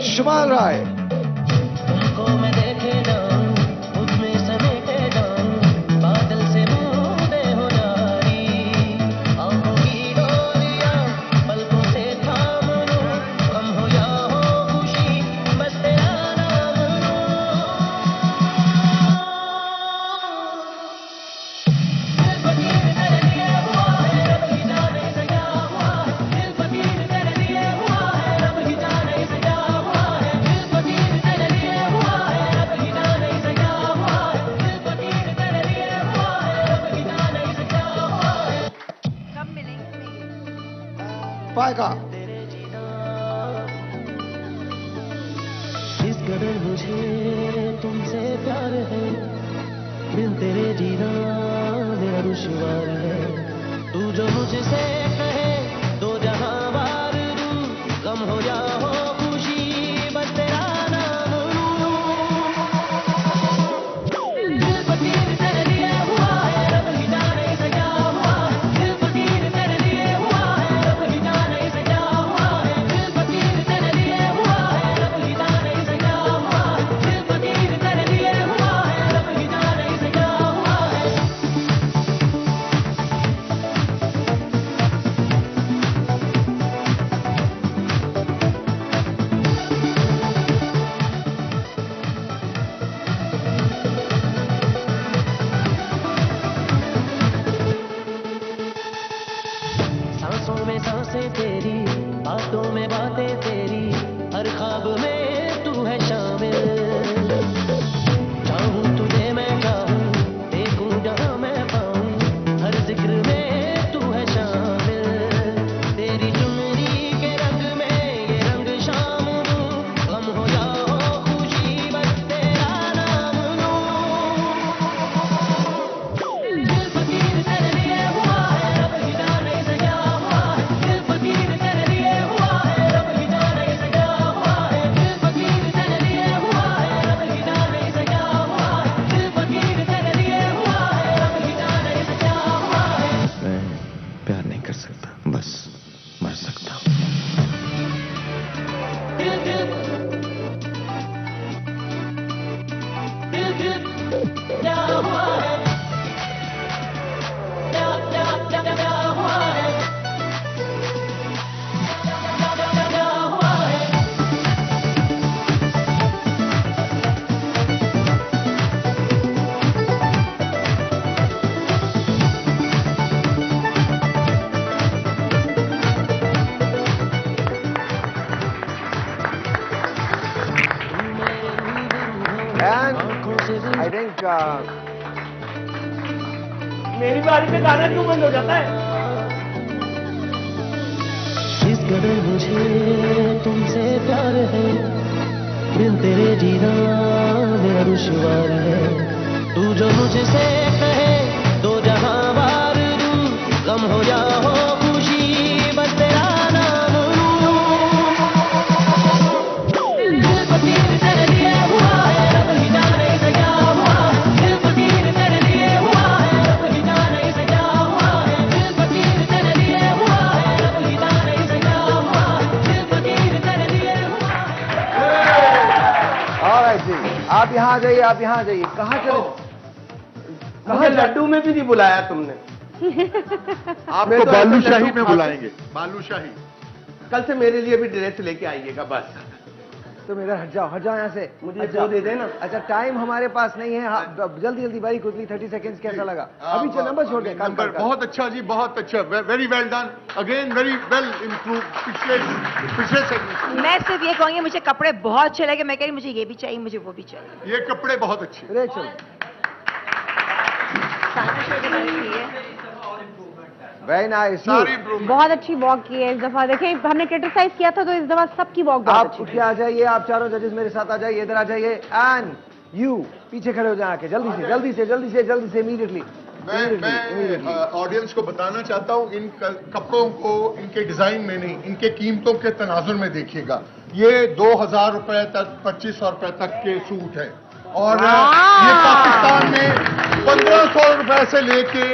शुभान राय तुमको मैं देखे जाऊं, मुझ में समेटे जाऊं, बादल से बूंदे हो जारी, आंखों की डोरियां पलकों से थाम लूं, गम हो या हो खुशी बस तेरा नाम लूं। दिल फकीर तेरे लिए हुआ है, रब ही जाने से क्या हुआ है, दिल फकीर तेरे लिए हुआ है, रब ही जाने से क्या हुआ है, दिल फकीर तेरे लिए हुआ है, रब ही जाने से क्या हुआ है, दिल फकीर तेरे लिए हुआ है, रब ही जाने से क्या हुआ है। कब मिलेंगे? पाएगा। इस कदर मुझे तुमसे प्यार है, बिन तेरे जीना मेरा दुश्वार है, तू जो मुझसे कहे दो जहां बार दूं, गम हो या हो खुशी बस तेरा नाम लूं। दिल फकीर तेरे लिए हुआ है, रब ही जाने से क्या हुआ है, दिल फकीर तेरे लिए हुआ है, रब ही जाने से क्या हुआ है, दिल फकीर तेरे लिए हुआ है, रब ही जाने से क्या हुआ है, दिल फकीर तेरे लिए हुआ है, रब ही जाने से क्या हुआ है। सांसों में सांसें तेरी, बातों में बातें तेरी, हर ख्वाब में तू है शामिल, चाहूं तुझे मैं चाहूं, देखूं जहां मैं पाऊं, हर जिक्र में तू है शामिल, तेरी चुनरी के रंग में ये रंग शाम दूं, गम हो या हो खुशी बस तेरा नाम लूं। दिल फकीर तेरे लिए हुआ है, रब ही जाने से क्या हुआ है, दिल फकीर तेरे लिए हुआ है, रब ही जाने से क्या हुआ है, दिल फकीर तेरे लिए हुआ है, रब ही जाने से क्या हुआ है, दिल फकीर तेरे लिए हुआ है, रब ही जाने से क्या हुआ है। मैं प्यार नहीं कर सकता, बस मर सकता हूँ। दिल दिल दिल दिल क्या हुआ है, क्या हुआ है, क्या हुआ है। And I think मेरी बारी में गाना क्यों बंद हो जाता है? इस कदर मुझे तुमसे प्यार है, बिन तेरे जीना मेरा दुश्वार है, तू जो मुझसे कहे दो जहां बार दूं, गम हो या हो खुशी बस तेरा नाम लूं। दिल फकीर तेरे लिए हुआ है, रब ही जाने से क्या हुआ है, दिल फकीर तेरे लिए हुआ है, रब ही जाने से क्या हुआ है, दिल फकीर तेरे लिए हुआ है, रब ही जाने से क्या हुआ है, दिल फकीर तेरे लिए हुआ है। ऑलराइट जी, आप यहाँ आ जाइए, आप यहाँ आ जाइए। कहाँ चले? मुझे लड्डू में भी नहीं बुलाया तुमने। आपको बालूशाही में बुलाएंगे, बालूशाही। कल से मेरे लिए भी ड्रेस लेके आइएगा बस। तुम इधर हट जाओ यहाँ से। मुझे वो दे देना। अच्छा, टाइम हमारे पास नहीं है, जल्दी जल्दी वेरी क्विकली 30 सेकंड्स। कैसा लगा? अभी चल नंबर छोड़ दें। नंबर बहुत अच्छा जी, बहुत अच्छा, very well done, again very well improve पिछले सेगमेंट। मैं सिर्फ ये कहूंगी, मुझे कपड़े बहुत अच्छे लगे, मैं कह रही मुझे ये भी चाहिए, मुझे वो भी चाहिए। ये कपड़े बहुत अच्छे। Rachel very nice. सारी improvement। बहुत अच्छी वॉक की है इस दफा। देखें हमने क्रिटिसाइज किया था तो इस दफा सबकी वॉक बहुत आप अच्छी उठ के आ जाइए, आप चारों जजेस मेरे साथ आ जाइए, इधर आ जाइए। एंड यू पीछे खड़े हो जाए आके, जल्दी से जल्दी से जल्दी से जल्दी से इमीडिएटली। मैं ऑडियंस को बताना चाहता हूँ, इन कपड़ों को इनके डिजाइन में नहीं, इनके कीमतों के तनाजुर में देखिएगा। ये 2000 रुपए तक 2500 रुपए तक के सूट है और ये पाकिस्तान में 1500 रुपए से लेके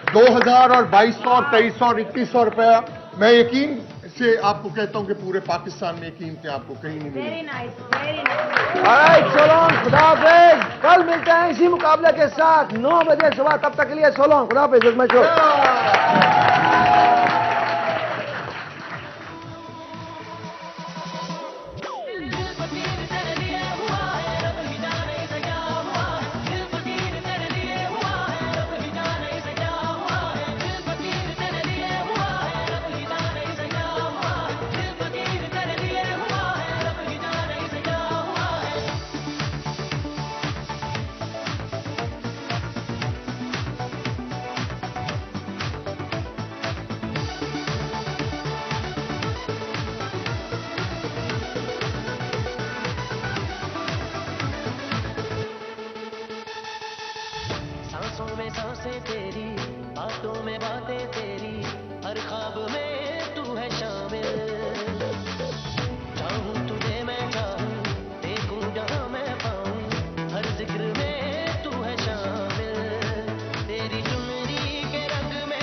2000 और 2200 और 2300 और 2100 रुपया। मैं यकीन से आपको कहता हूं कि पूरे पाकिस्तान में कीमतें आपको कहीं नहीं मिलेंगी। Very nice, very nice. Alright, so long, खुदा हाफिज। कल मिलते हैं इसी मुकाबले के साथ 9 बजे सुबह। तब तक के लिए सो लॉन्ग, खुदा हाफिज। मैं शो सांसों में सांसें तेरी, बातों में बातें